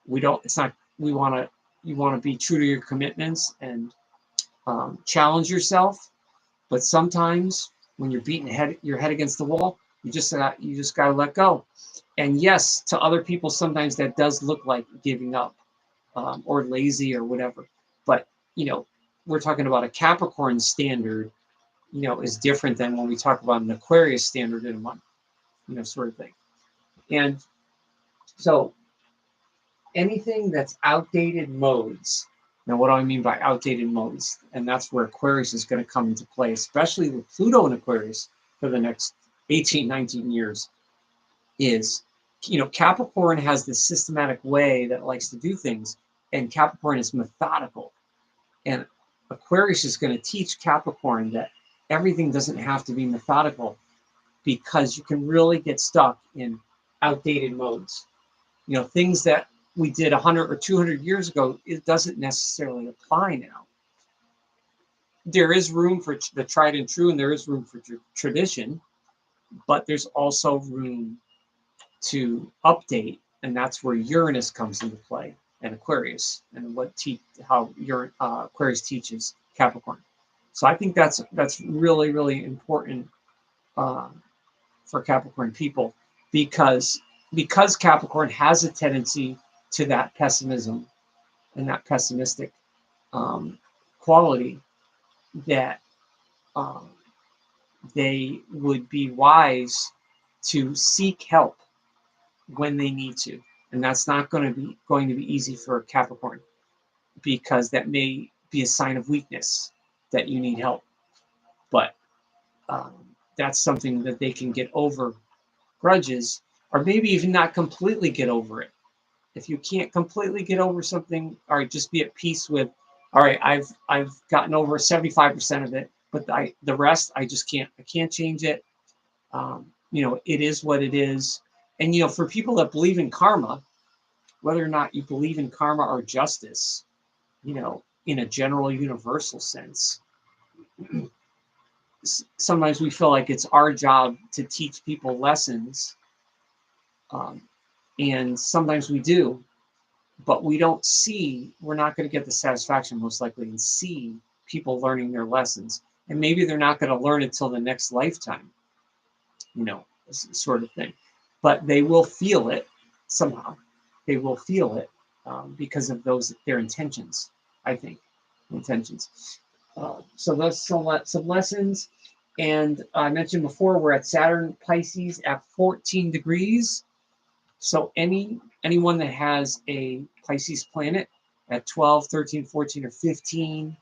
You want to be true to your commitments and challenge yourself. But sometimes when you're beating your head against the wall, you just got to let go. And yes, to other people, sometimes that does look like giving up, or lazy or whatever. But, we're talking about a Capricorn standard, is different than when we talk about an Aquarius standard in a month, sort of thing. And so anything that's outdated modes. Now, what do I mean by outdated modes? And that's where Aquarius is going to come into play, especially with Pluto in Aquarius for the next 18, 19 years, is, Capricorn has this systematic way that it likes to do things, and Capricorn is methodical. And Aquarius is going to teach Capricorn that everything doesn't have to be methodical, because you can really get stuck in outdated modes. Things that we did 100 or 200 years ago, it doesn't necessarily apply now. There is room for the tried and true, and there is room for tradition, but there's also room to update, and that's where Uranus comes into play, and Aquarius, and how Aquarius teaches Capricorn. So I think that's really, really important for Capricorn people, because Capricorn has a tendency to that pessimism and that pessimistic quality, that they would be wise to seek help when they need to. And that's not going to be easy for Capricorn, because that may be a sign of weakness that you need help. But that's something that they can get over grudges, or maybe even not completely get over it. If you can't completely get over something, all right, just be at peace with, all right, I've gotten over 75% of it, but the rest I just can't. I can't change it. It is what it is. And for people that believe in karma, whether or not you believe in karma or justice, in a general universal sense, sometimes we feel like it's our job to teach people lessons, and sometimes we do, but we're not going to get the satisfaction most likely and see people learning their lessons, and maybe they're not going to learn it till the next lifetime, sort of thing, but they will feel it somehow. They will feel it because of their intentions, I think. So that's some lessons. And I mentioned before, we're at Saturn Pisces at 14 degrees. So anyone that has a Pisces planet at 12, 13, 14, or 15,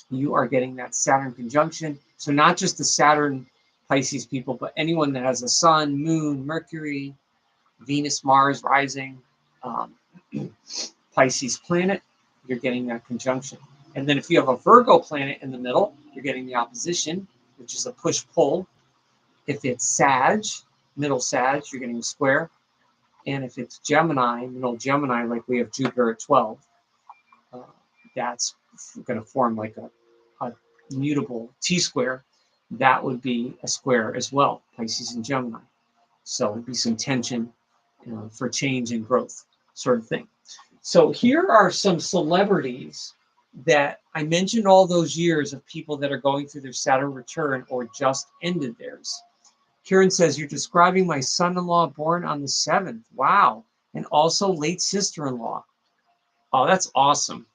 you are getting that Saturn conjunction. So not just the Saturn Pisces people, but anyone that has a Sun, Moon, Mercury, Venus, Mars, rising, Pisces planet, you're getting that conjunction. And then if you have a Virgo planet in the middle, you're getting the opposition, which is a push-pull. If it's Sag, middle Sag, you're getting a square. And if it's Gemini, middle Gemini, like we have Jupiter at 12, that's going to form like a mutable T-square. That would be a square as well, Pisces and Gemini. So it'd be some tension for change and growth, sort of thing. So here are some celebrities that I mentioned, all those years of people that are going through their Saturn return or just ended theirs. Karen says, you're describing my son-in-law born on the 7th. Wow. And also late sister-in-law. Oh, that's awesome.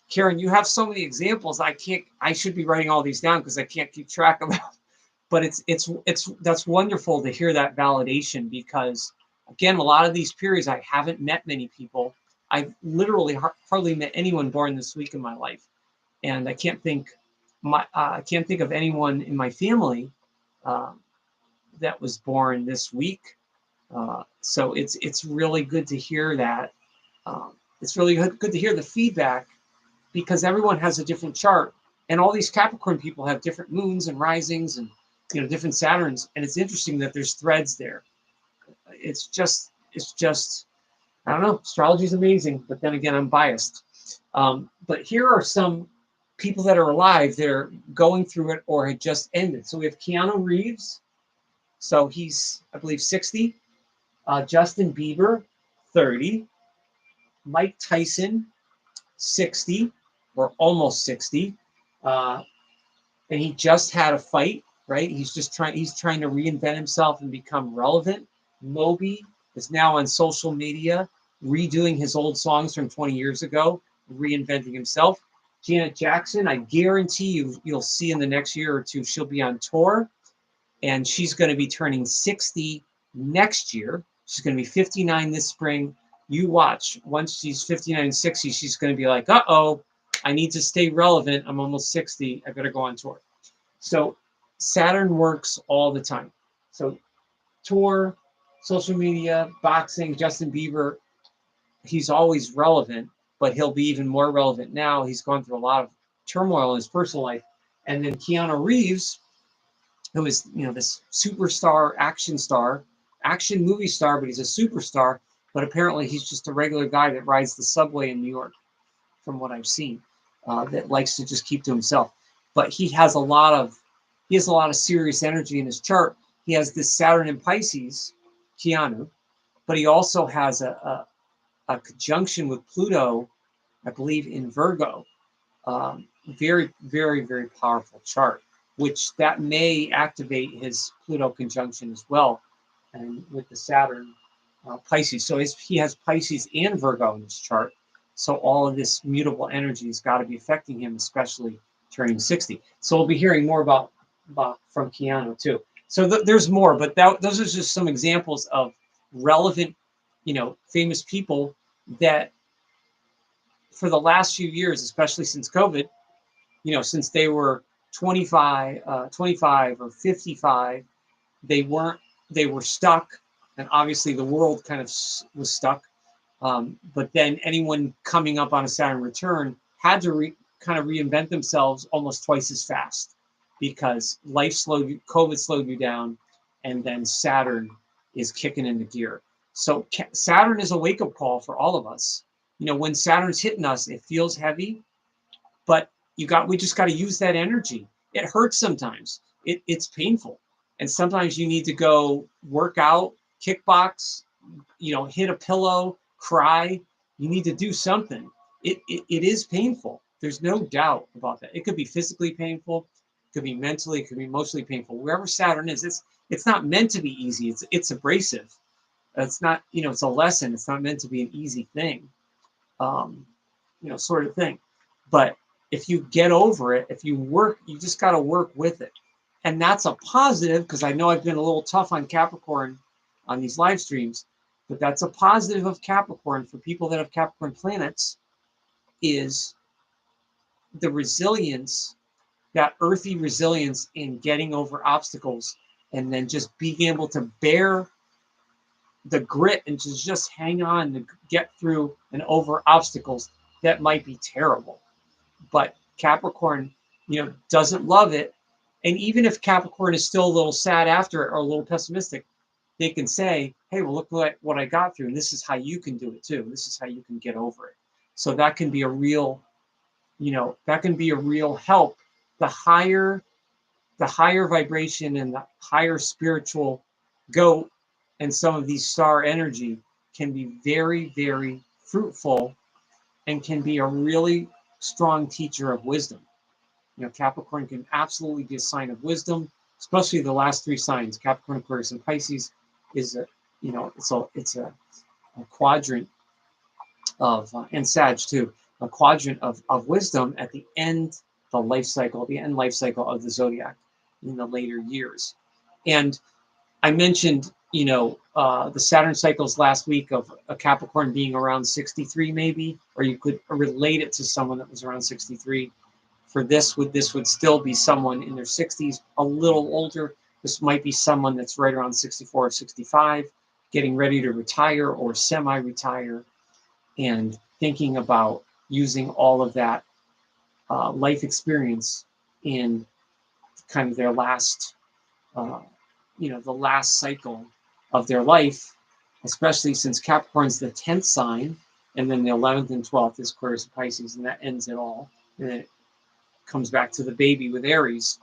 Karen, you have so many examples. I should be writing all these down because I can't keep track of them. But that's wonderful to hear that validation, because again, a lot of these periods, I haven't met many people. I've literally hardly met anyone born this week in my life. And I can't think of anyone in my family that was born this week. So it's really good to hear that. It's really good to hear the feedback, because everyone has a different chart, and all these Capricorn people have different moons and risings and different Saturns, and it's interesting that there's threads there. It's just I don't know. Astrology is amazing, but then again, I'm biased. But here are some people that are alive that are going through it or had just ended. So we have Keanu Reeves. So he's, I believe, 60. Justin Bieber, 30. Mike Tyson, 60, or almost 60. And he just had a fight, right? He's trying to reinvent himself and become relevant. Moby is now on social media, redoing his old songs from 20 years ago, reinventing himself. Janet Jackson, I guarantee you'll see in the next year or two, she'll be on tour, and she's going to be turning 60 next year. She's going to be 59 this spring. You watch. Once she's 59 and 60, she's going to be like, uh-oh, I need to stay relevant. I'm almost 60. I better go on tour. So Saturn works all the time. So tour, social media, boxing, Justin Bieber, he's always relevant, but he'll be even more relevant now. He's gone through a lot of turmoil in his personal life. And then Keanu Reeves, who is, this superstar, action movie star, but he's a superstar. But apparently he's just a regular guy that rides the subway in New York, from what I've seen, that likes to just keep to himself. But he has a lot of serious energy in his chart. He has this Saturn in Pisces, Keanu, but he also has a conjunction with Pluto, I believe, in Virgo. Very, very, very powerful chart, which that may activate his Pluto conjunction as well, and with the Saturn Pisces. So he has Pisces and Virgo in his chart. So all of this mutable energy has got to be affecting him, especially turning 60. So we'll be hearing more about from Keanu too. So there's more, but those are just some examples of relevant, famous people that for the last few years, especially since COVID, since they were 25 or 55, they were stuck, and obviously the world kind of was stuck. But then anyone coming up on a Saturn return had to kind of reinvent themselves almost twice as fast, because COVID slowed you down, and then Saturn is kicking into gear. So Saturn is a wake-up call for all of us. When Saturn's hitting us, it feels heavy, but we just got to use that energy. It hurts sometimes. It's painful. And sometimes you need to go work out, kickbox, hit a pillow, cry. You need to do something. It is painful. There's no doubt about that. It could be physically painful, it could be mentally, it could be emotionally painful. Wherever Saturn is, it's not meant to be easy. It's abrasive. It's not, it's a lesson. It's not meant to be an easy thing, sort of thing. But if you get over it, if you work, you just got to work with it. And that's a positive, because I know I've been a little tough on Capricorn on these live streams, but that's a positive of Capricorn for people that have Capricorn planets, is the resilience, that earthy resilience in getting over obstacles, and then just being able to bear the grit and to just hang on to get through and over obstacles that might be terrible. But Capricorn, doesn't love it. And even if Capricorn is still a little sad after it or a little pessimistic, they can say, hey, well, look what I got through. And this is how you can do it too. This is how you can get over it. So that can be a real, help. The higher vibration and the higher spiritual goat and some of these star energy can be very, very fruitful and can be a really strong teacher of wisdom. Capricorn can absolutely be a sign of wisdom, especially the last three signs. Capricorn, Aquarius, and Pisces is it's a quadrant of, and Sag too, a quadrant of wisdom at the end life cycle of the zodiac in the later years. And I mentioned, the Saturn cycles last week of a Capricorn being around 63 maybe, or you could relate it to someone that was around 63. For this would still be someone in their 60s, a little older. This might be someone that's right around 64 or 65, getting ready to retire or semi-retire, and thinking about using all of that life experience in kind of their last, the last cycle of their life, especially since Capricorn's the 10th sign, and then the 11th and 12th is Aquarius and Pisces, and that ends it all. And then it comes back to the baby with Aries,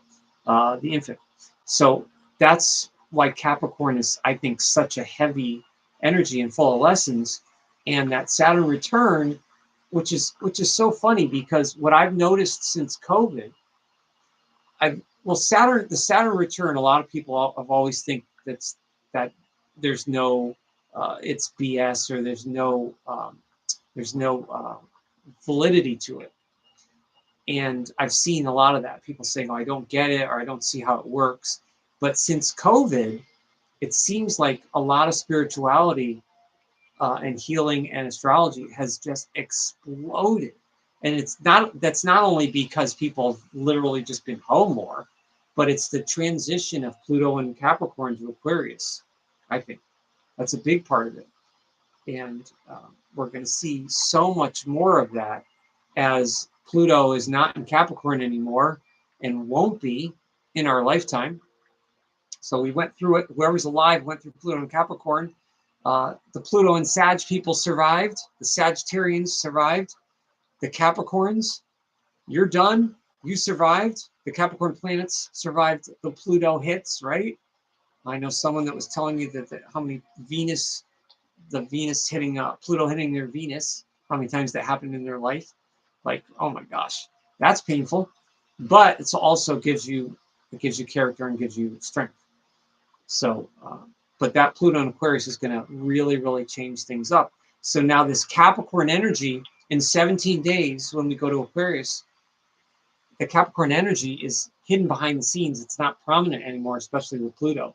the infant. So that's why Capricorn is, I think, such a heavy energy and full of lessons. And that Saturn return, which is so funny, because what I've noticed since COVID, the Saturn return, a lot of people have always think that there's no, it's BS, or there's no validity to it. And I've seen a lot of that. People saying, oh, I don't get it, or I don't see how it works. But since COVID, it seems like a lot of spirituality and healing and astrology has just exploded. And that's not only because people have literally just been home more, but it's the transition of Pluto and Capricorn to Aquarius. I think that's a big part of it. And we're going to see so much more of that as Pluto is not in Capricorn anymore and won't be in our lifetime. So we went through it. Whoever's alive went through Pluto and Capricorn. The Pluto and Sag people survived. The Sagittarians survived. The Capricorns, you're done. You survived. The Capricorn planets survived the Pluto hits, right? I know someone that was telling me that how many the Venus hitting Pluto hitting their Venus, how many times that happened in their life. Like, oh my gosh, that's painful. But it also gives you character and gives you strength. So, but that Pluto and Aquarius is going to really, really change things up. So now this Capricorn energy in 17 days, when we go to Aquarius, the Capricorn energy is hidden behind the scenes. It's not prominent anymore, especially with Pluto.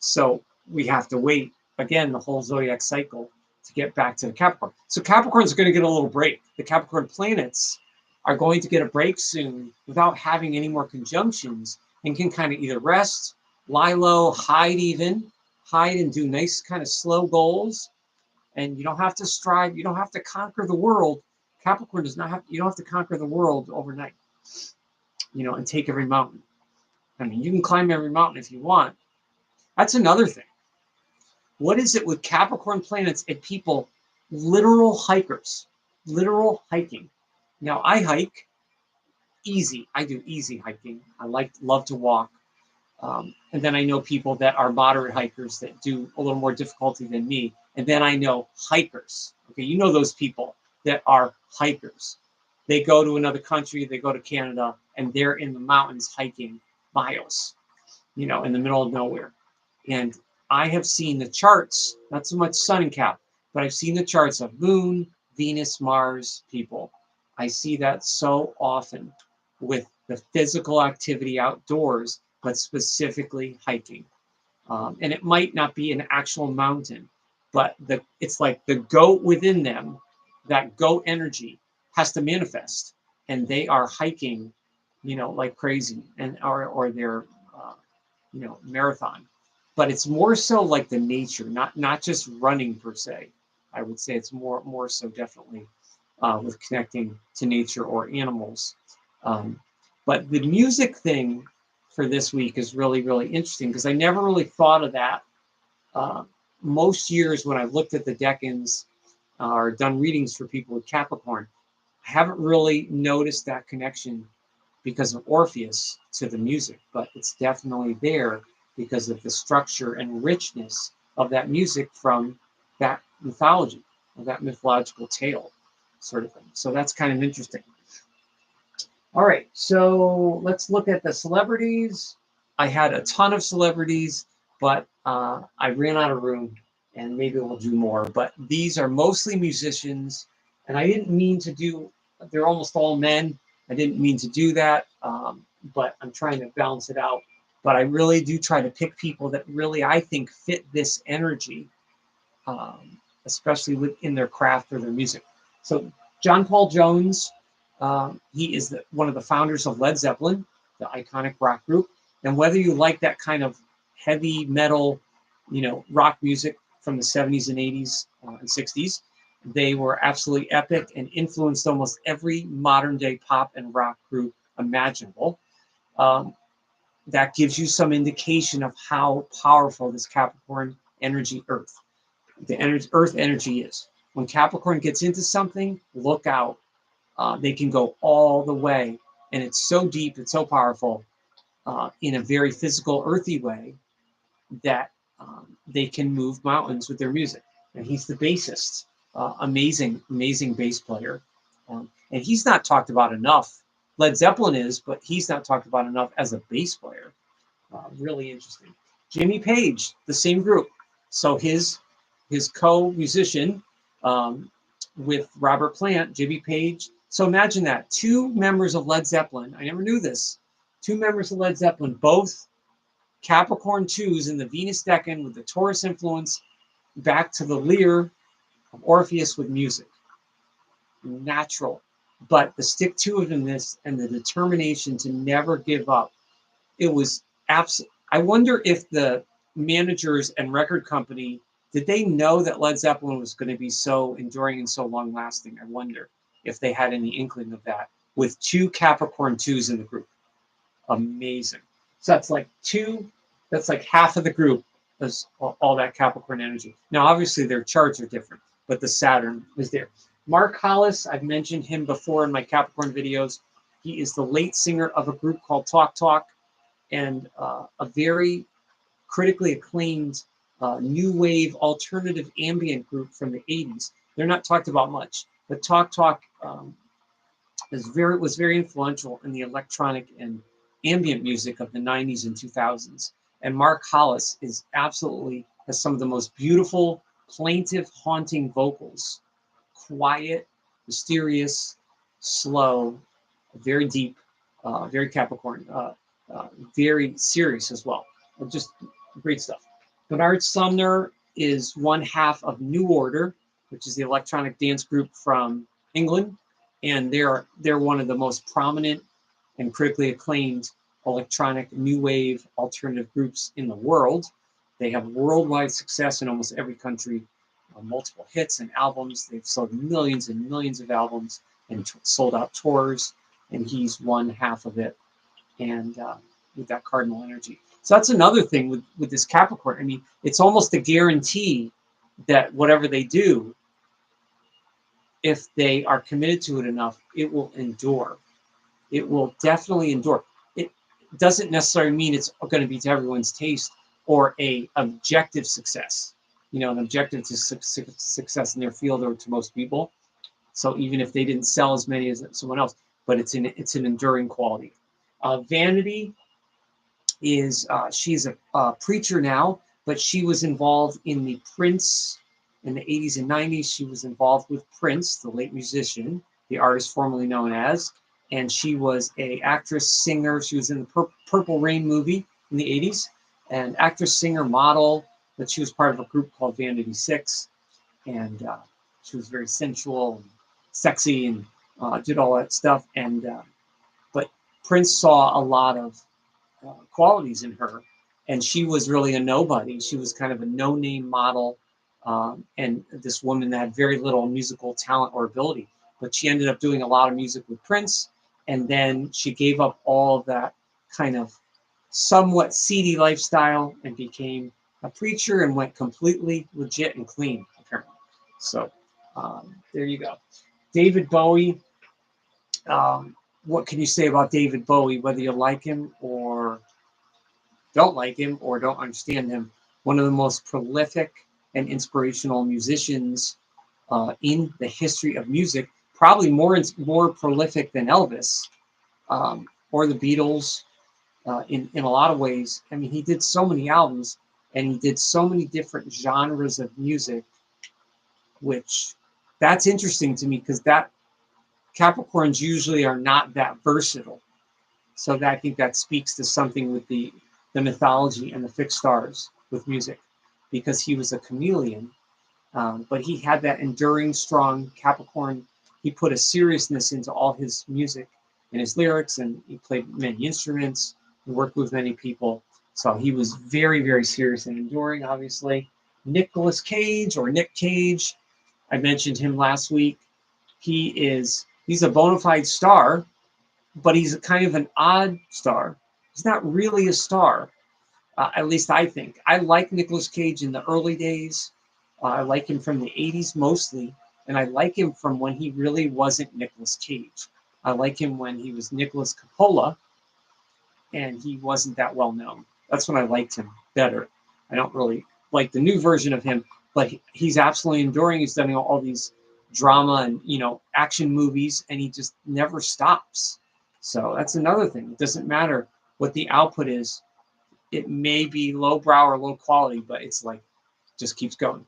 So we have to wait, again, the whole zodiac cycle to get back to the Capricorn. So Capricorn's going to get a little break. The Capricorn planets are going to get a break soon without having any more conjunctions, and can kind of either rest, lie low, hide and do nice kind of slow goals. And you don't have to strive. You don't have to conquer the world. Capricorn does not have, you don't have to conquer the world overnight, and take every mountain. I mean, you can climb every mountain if you want. That's another thing. What is it with Capricorn planets and people, literal hikers, literal hiking? Now, I hike easy. I do easy hiking. I love to walk. And then I know people that are moderate hikers that do a little more difficulty than me. And then I know hikers. Okay, you know those people that are hikers. They go to another country, they go to Canada, and they're in the mountains hiking miles, in the middle of nowhere. And I have seen the charts, not so much Sun and Cap, but I've seen the charts of Moon, Venus, Mars people. I see that so often with the physical activity outdoors, but specifically hiking. And it might not be an actual mountain, but it's like the goat within them, that goat energy has to manifest. And they are hiking, like crazy, and or they're, marathon. But it's more so like the nature, not just running per se. I would say it's more so definitely with connecting to nature or animals. But the music thing for this week is really, really interesting because I never really thought of that. Most years when I've looked at the decans or done readings for people with Capricorn, I haven't really noticed that connection because of Orpheus to the music, but it's definitely there because of the structure and richness of that music from that mythology, of that mythological tale sort of thing. So that's kind of interesting. All right, so let's look at the celebrities. I had a ton of celebrities, but I ran out of room, and maybe we'll do more. But these are mostly musicians, and I didn't mean to do, they're almost all men. I didn't mean to do that, but I'm trying to balance it out. But I really do try to pick people that really, I think, fit this energy, especially within their craft or their music. So John Paul Jones, he is one of the founders of Led Zeppelin, the iconic rock group. And whether you like that kind of heavy metal, rock music from the 70s and 80s and 60s, they were absolutely epic and influenced almost every modern day pop and rock group imaginable. That gives you some indication of how powerful this Capricorn energy, Earth energy is. When Capricorn gets into something, look out. They can go all the way, and it's so deep, it's so powerful in a very physical, earthy way that they can move mountains with their music. And he's the bassist, amazing bass player. And he's not talked about enough. Led Zeppelin is, but he's not talked about enough as a bass player. Really interesting. Jimmy Page, the same group. So his co-musician with Robert Plant, Jimmy Page. So imagine that. Two members of Led Zeppelin. I never knew this. Two members of Led Zeppelin, both Capricorn 2s in the Venus Decan with the Taurus influence, back to the lyre of Orpheus with music. Natural. But the stick-to-itiveness and the determination to never give up. It was absolute. I wonder if the managers and record company, did they know that Led Zeppelin was going to be so enduring and so long lasting? I wonder if they had any inkling of that with two Capricorn 2s in the group. Amazing. So that's like half of the group is all that Capricorn energy. Now, obviously their charts are different, but the Saturn is there. Mark Hollis, I've mentioned him before in my Capricorn videos. He is the lead singer of a group called Talk Talk, and a very critically acclaimed new wave alternative ambient group from the 80s. They're not talked about much, but Talk Talk was very influential in the electronic and ambient music of the 90s and 2000s. And Mark Hollis has some of the most beautiful, plaintive, haunting vocals. Quiet, mysterious, slow, very deep, very Capricorn, very serious as well. Just great stuff. Bernard Sumner is one half of New Order. which is the electronic dance group from England, and they're one of the most prominent and critically acclaimed electronic new wave alternative groups in the world. They have worldwide success in almost every country, multiple hits and albums. They've sold millions and millions of albums and sold out tours, and he's one half of it. And with that cardinal energy. So that's another thing with this Capricorn. I mean, it's almost a guarantee that whatever they do, if they are committed to it enough, it will endure. It will definitely endure. It doesn't necessarily mean it's going to be to everyone's taste or a objective success. You know, an objective to success in their field or to most people. So even if they didn't sell as many as someone else, but it's an enduring quality. Vanity is she's a preacher now, but she was involved in the Prince in the 80s and 90s. She was involved with Prince, the late musician, the artist formerly known as, and she was a actress, singer. She was in the Purple Rain movie in the 80s, and actress, singer, model, but she was part of a group called Vanity Six, and she was very sensual and sexy and did all that stuff. And but Prince saw a lot of qualities in her, and she was really a nobody. She was kind of a no-name model, and this woman that had very little musical talent or ability, but she ended up doing a lot of music with Prince, and then she gave up all of that kind of somewhat seedy lifestyle and became a preacher and went completely legit and clean, apparently. So there you go. David Bowie. What can you say about David Bowie, whether you like him or don't like him or don't understand him? One of the most prolific and inspirational musicians in the history of music, probably more prolific than Elvis or the Beatles in a lot of ways. I mean, he did so many albums and he did so many different genres of music, which that's interesting to me because that Capricorns usually are not that versatile. So that, I think that speaks to something with the mythology and the fixed stars with music, because he was a chameleon, but he had that enduring, strong Capricorn. He put a seriousness into all his music and his lyrics, and he played many instruments and worked with many people. So he was very, very serious and enduring, obviously. Nicolas Cage, or Nick Cage, I mentioned him last week. He's a bona fide star, but he's a kind of an odd star. He's not really a star, at least I think. I like Nicolas Cage in the early days. I like him from the 80s mostly, and I like him from when he really wasn't Nicolas Cage. I like him when he was Nicholas Coppola, and he wasn't that well known. That's when I liked him better. I don't really like the new version of him, but he's absolutely enduring. He's done all these drama and action movies, and he just never stops. So that's another thing. It doesn't matter what the output is. It may be lowbrow or low quality, but it's like just keeps going.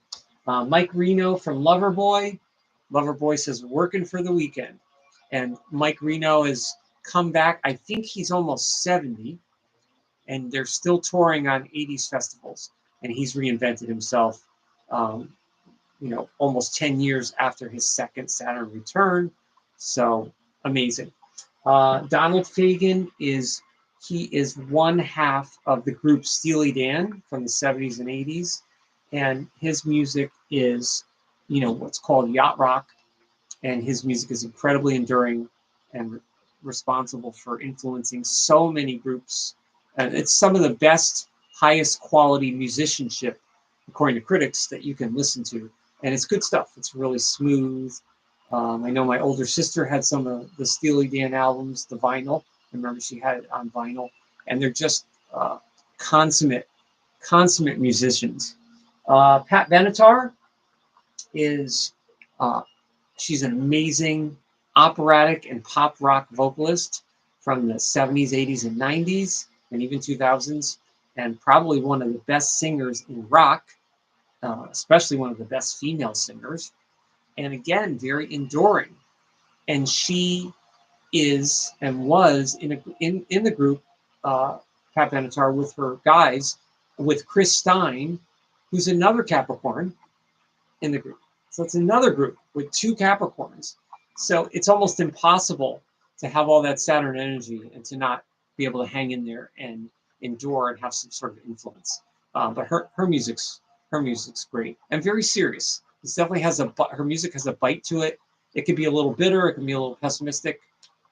Mike Reno from Loverboy. Loverboy says working for the weekend, and Mike Reno has come back. I think he's almost 70, and they're still touring on 80s festivals, and he's reinvented himself. Almost 10 years after his second Saturn return. So amazing. Donald Fagen is one half of the group Steely Dan from the 70s and 80s. And his music is, what's called yacht rock. And his music is incredibly enduring and responsible for influencing so many groups. And it's some of the best, highest quality musicianship, according to critics, that you can listen to. And it's good stuff. It's really smooth. I know my older sister had some of the Steely Dan albums, the vinyl. I remember she had it on vinyl. And they're just consummate musicians. Pat Benatar is, she's an amazing operatic and pop rock vocalist from the 70s, 80s, and 90s, and even 2000s, and probably one of the best singers in rock. Especially one of the best female singers, and again, very enduring. And she is and was in the group, Pat Benatar, with her guys, with Chris Stein, who's another Capricorn in the group. So it's another group with 2 Capricorns. So it's almost impossible to have all that Saturn energy and to not be able to hang in there and endure and have some sort of influence. But her music's great and very serious. It definitely has her music has a bite to it. It could be a little bitter. It can be a little pessimistic.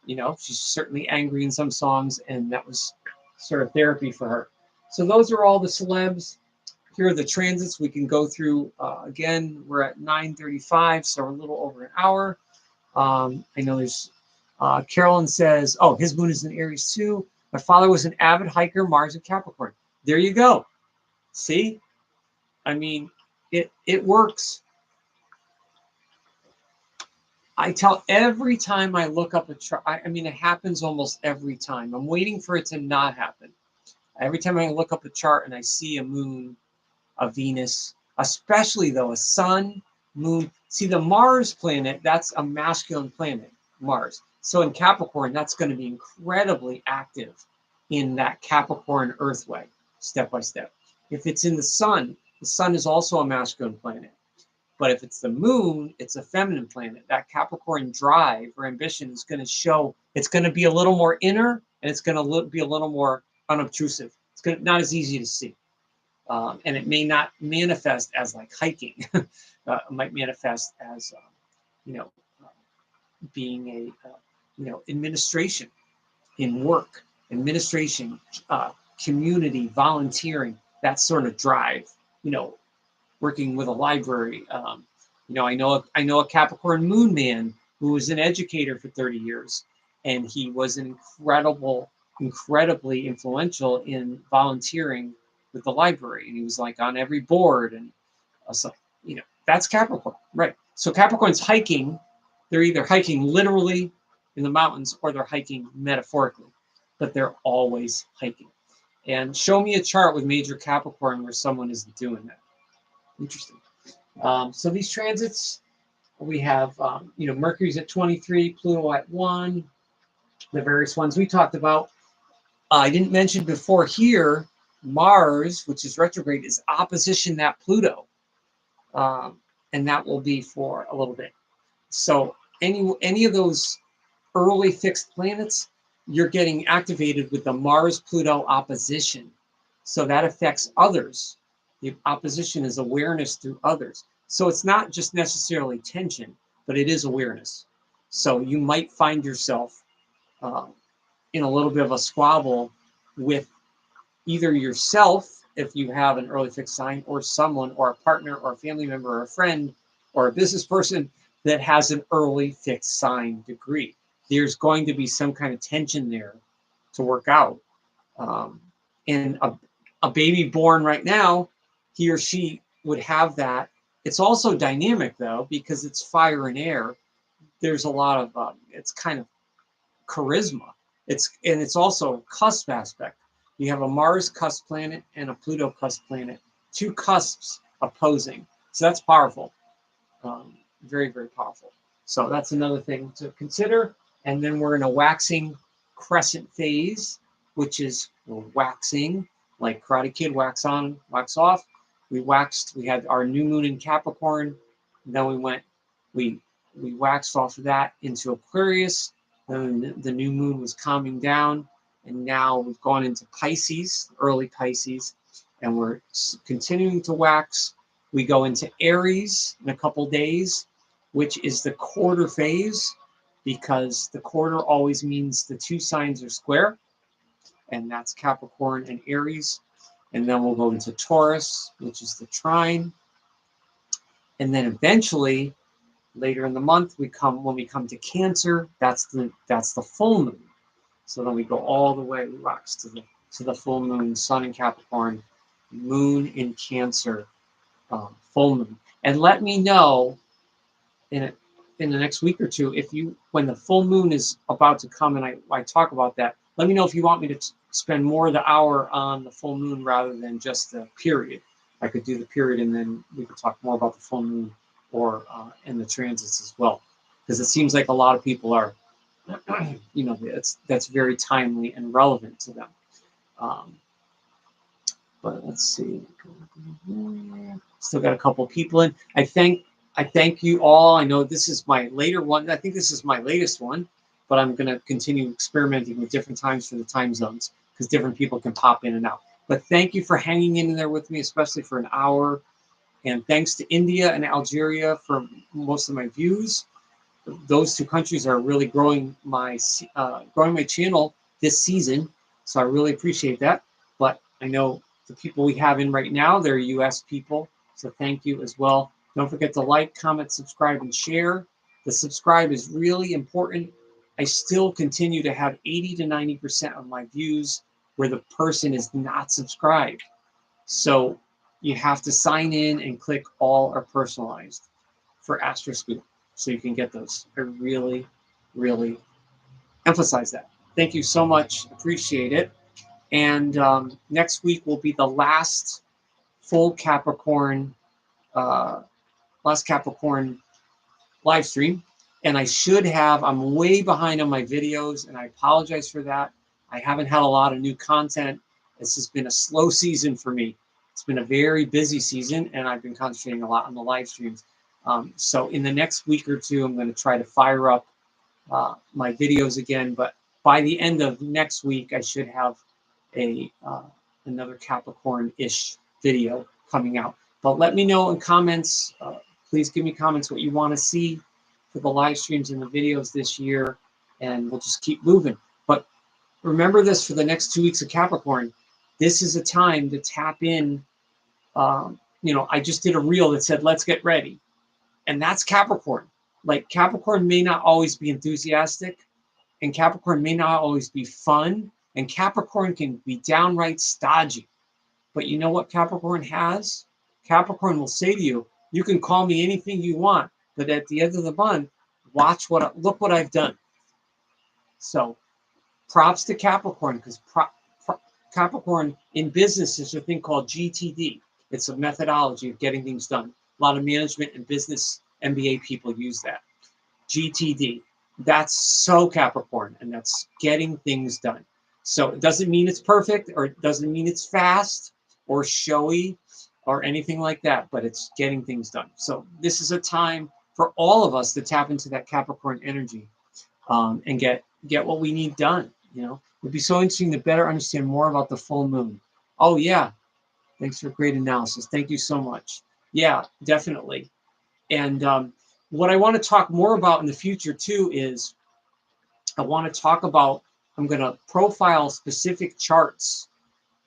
You know, she's certainly angry in some songs, and that was sort of therapy for her. So those are all the celebs. Here are the transits we can go through. Again, we're at 9:35, so we're a little over an hour. I know there's Carolyn says, oh, his moon is in Aries too. My father was an avid hiker, Mars in Capricorn. There you go. See? I mean, it works. I tell every time I look up a chart, I mean, it happens almost every time. I'm waiting for it to not happen. Every time I look up a chart and I see a moon, a Venus, especially though a sun, moon. See, the Mars planet, that's a masculine planet, Mars. So in Capricorn, that's going to be incredibly active in that Capricorn Earthway, step by step. If it's in the sun is also a masculine planet. But if it's the moon, it's a feminine planet. That Capricorn drive or ambition is going to show, it's going to be a little more inner, and it's going to be a little more unobtrusive. It's not as easy to see. And it may not manifest as like hiking. It might manifest as, being a, administration in work, administration, community, volunteering, that sort of drive, working with a library. I know a Capricorn moon man who was an educator for 30 years, and he was an incredibly influential in volunteering with the library. And he was like on every board, and so, that's Capricorn, right? So Capricorn's hiking. They're either hiking literally in the mountains or they're hiking metaphorically, but they're always hiking. And show me a chart with major Capricorn where someone is doing that. Interesting. So these transits, we have, Mercury's at 23, Pluto at 1, the various ones we talked about. I didn't mention before here, Mars, which is retrograde, is opposition that Pluto. And that will be for a little bit. So any of those early fixed planets, you're getting activated with the Mars-Pluto opposition. So that affects others. The opposition is awareness through others. So it's not just necessarily tension, but it is awareness. So you might find yourself in a little bit of a squabble with either yourself, if you have an early fixed sign, or someone, or a partner, or a family member, or a friend, or a business person that has an early fixed sign degree. There's going to be some kind of tension there to work out. And a baby born right now, he or she would have that. It's also dynamic though, because it's fire and air. There's a lot of, it's kind of charisma. It's also a cusp aspect. You have a Mars cusp planet and a Pluto cusp planet, 2 cusps opposing. So that's powerful. Very, very powerful. So that's another thing to consider. And then we're in a waxing crescent phase, which is waxing, like Karate Kid, wax on, wax off. We had our new moon in Capricorn. Then we waxed off of that into Aquarius. Then the new moon was calming down. And now we've gone into Pisces, early Pisces, and we're continuing to wax. We go into Aries in a couple days, which is the quarter phase, because the quarter always means the 2 signs are square, and that's Capricorn and Aries. And then we'll go into Taurus, which is the trine. And then eventually, later in the month, when we come to Cancer, that's the full moon. So then we go all the way, we wax to the full moon, Sun in Capricorn, Moon in Cancer, full moon. And let me know in the next week or two, when the full moon is about to come, and I talk about that, let me know if you want me to spend more of the hour on the full moon rather than just the period. I could do the period, and then we could talk more about the full moon or in the transits as well, because it seems like a lot of people are, that's very timely and relevant to them. But let's see. Still got a couple people in. I I thank you all. I know this is my later one. I think this is my latest one, but I'm going to continue experimenting with different times for the time zones because different people can pop in and out. But thank you for hanging in there with me, especially for an hour. And thanks to India and Algeria for most of my views. Those two countries are really growing my channel this season, so I really appreciate that. But I know the people we have in right now, they're US people, so thank you as well. Don't forget to like, comment, subscribe, and share. The subscribe is really important. I still continue to have 80 to 90% of my views where the person is not subscribed. So you have to sign in and click all are personalized for Astroscoop so you can get those. I really, really emphasize that. Thank you so much. Appreciate it. And next week will be the last full Capricorn, live stream. And I'm way behind on my videos, and I apologize for that. I haven't had a lot of new content. This has been a slow season for me. It's been a very busy season, and I've been concentrating a lot on the live streams. So in the next week or two, I'm going to try to fire up my videos again. But by the end of next week, I should have another Capricorn-ish video coming out. But let me know in comments. Please give me comments what you want to see for the live streams and the videos this year, and we'll just keep moving. But remember this for the next 2 weeks of Capricorn. This is a time to tap in. I just did a reel that said, let's get ready. And that's Capricorn. Like, Capricorn may not always be enthusiastic, and Capricorn may not always be fun, and Capricorn can be downright stodgy. But you know what Capricorn has? Capricorn will say to you, you can call me anything you want, but at the end of the month, look what I've done. So props to Capricorn, because Capricorn in business is a thing called GTD. It's a methodology of getting things done. A lot of management and business MBA people use that. GTD. That's so Capricorn, and that's getting things done. So it doesn't mean it's perfect, or it doesn't mean it's fast or showy or anything like that, but it's getting things done. So this is a time for all of us to tap into that Capricorn energy and get what we need done. It would be so interesting to better understand more about the full moon. Oh yeah, thanks for great analysis. Thank you so much. Yeah, definitely. And what I want to talk more about in the future too is I'm going to profile specific charts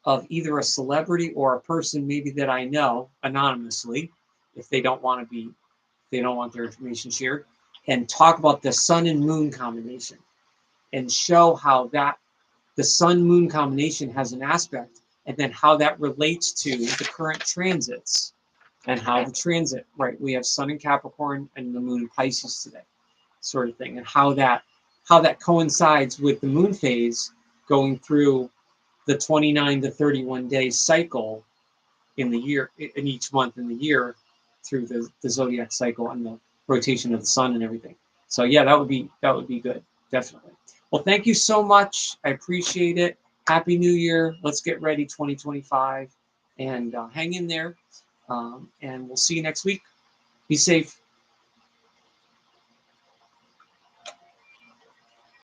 of either a celebrity or a person maybe that I know anonymously, if they don't want their information shared, and talk about the sun and moon combination and show how the sun-moon combination has an aspect, and then how that relates to the current transits and how the transit, right? We have sun in Capricorn and the moon in Pisces today, sort of thing, and how that coincides with the moon phase going through the 29 to 31 day cycle in the year, in each month in the year, through the zodiac cycle and the rotation of the sun and everything. So yeah, that would be good, definitely. Well, thank you so much. I appreciate it. Happy New Year. Let's get ready 2025, and hang in there. And we'll see you next week. Be safe.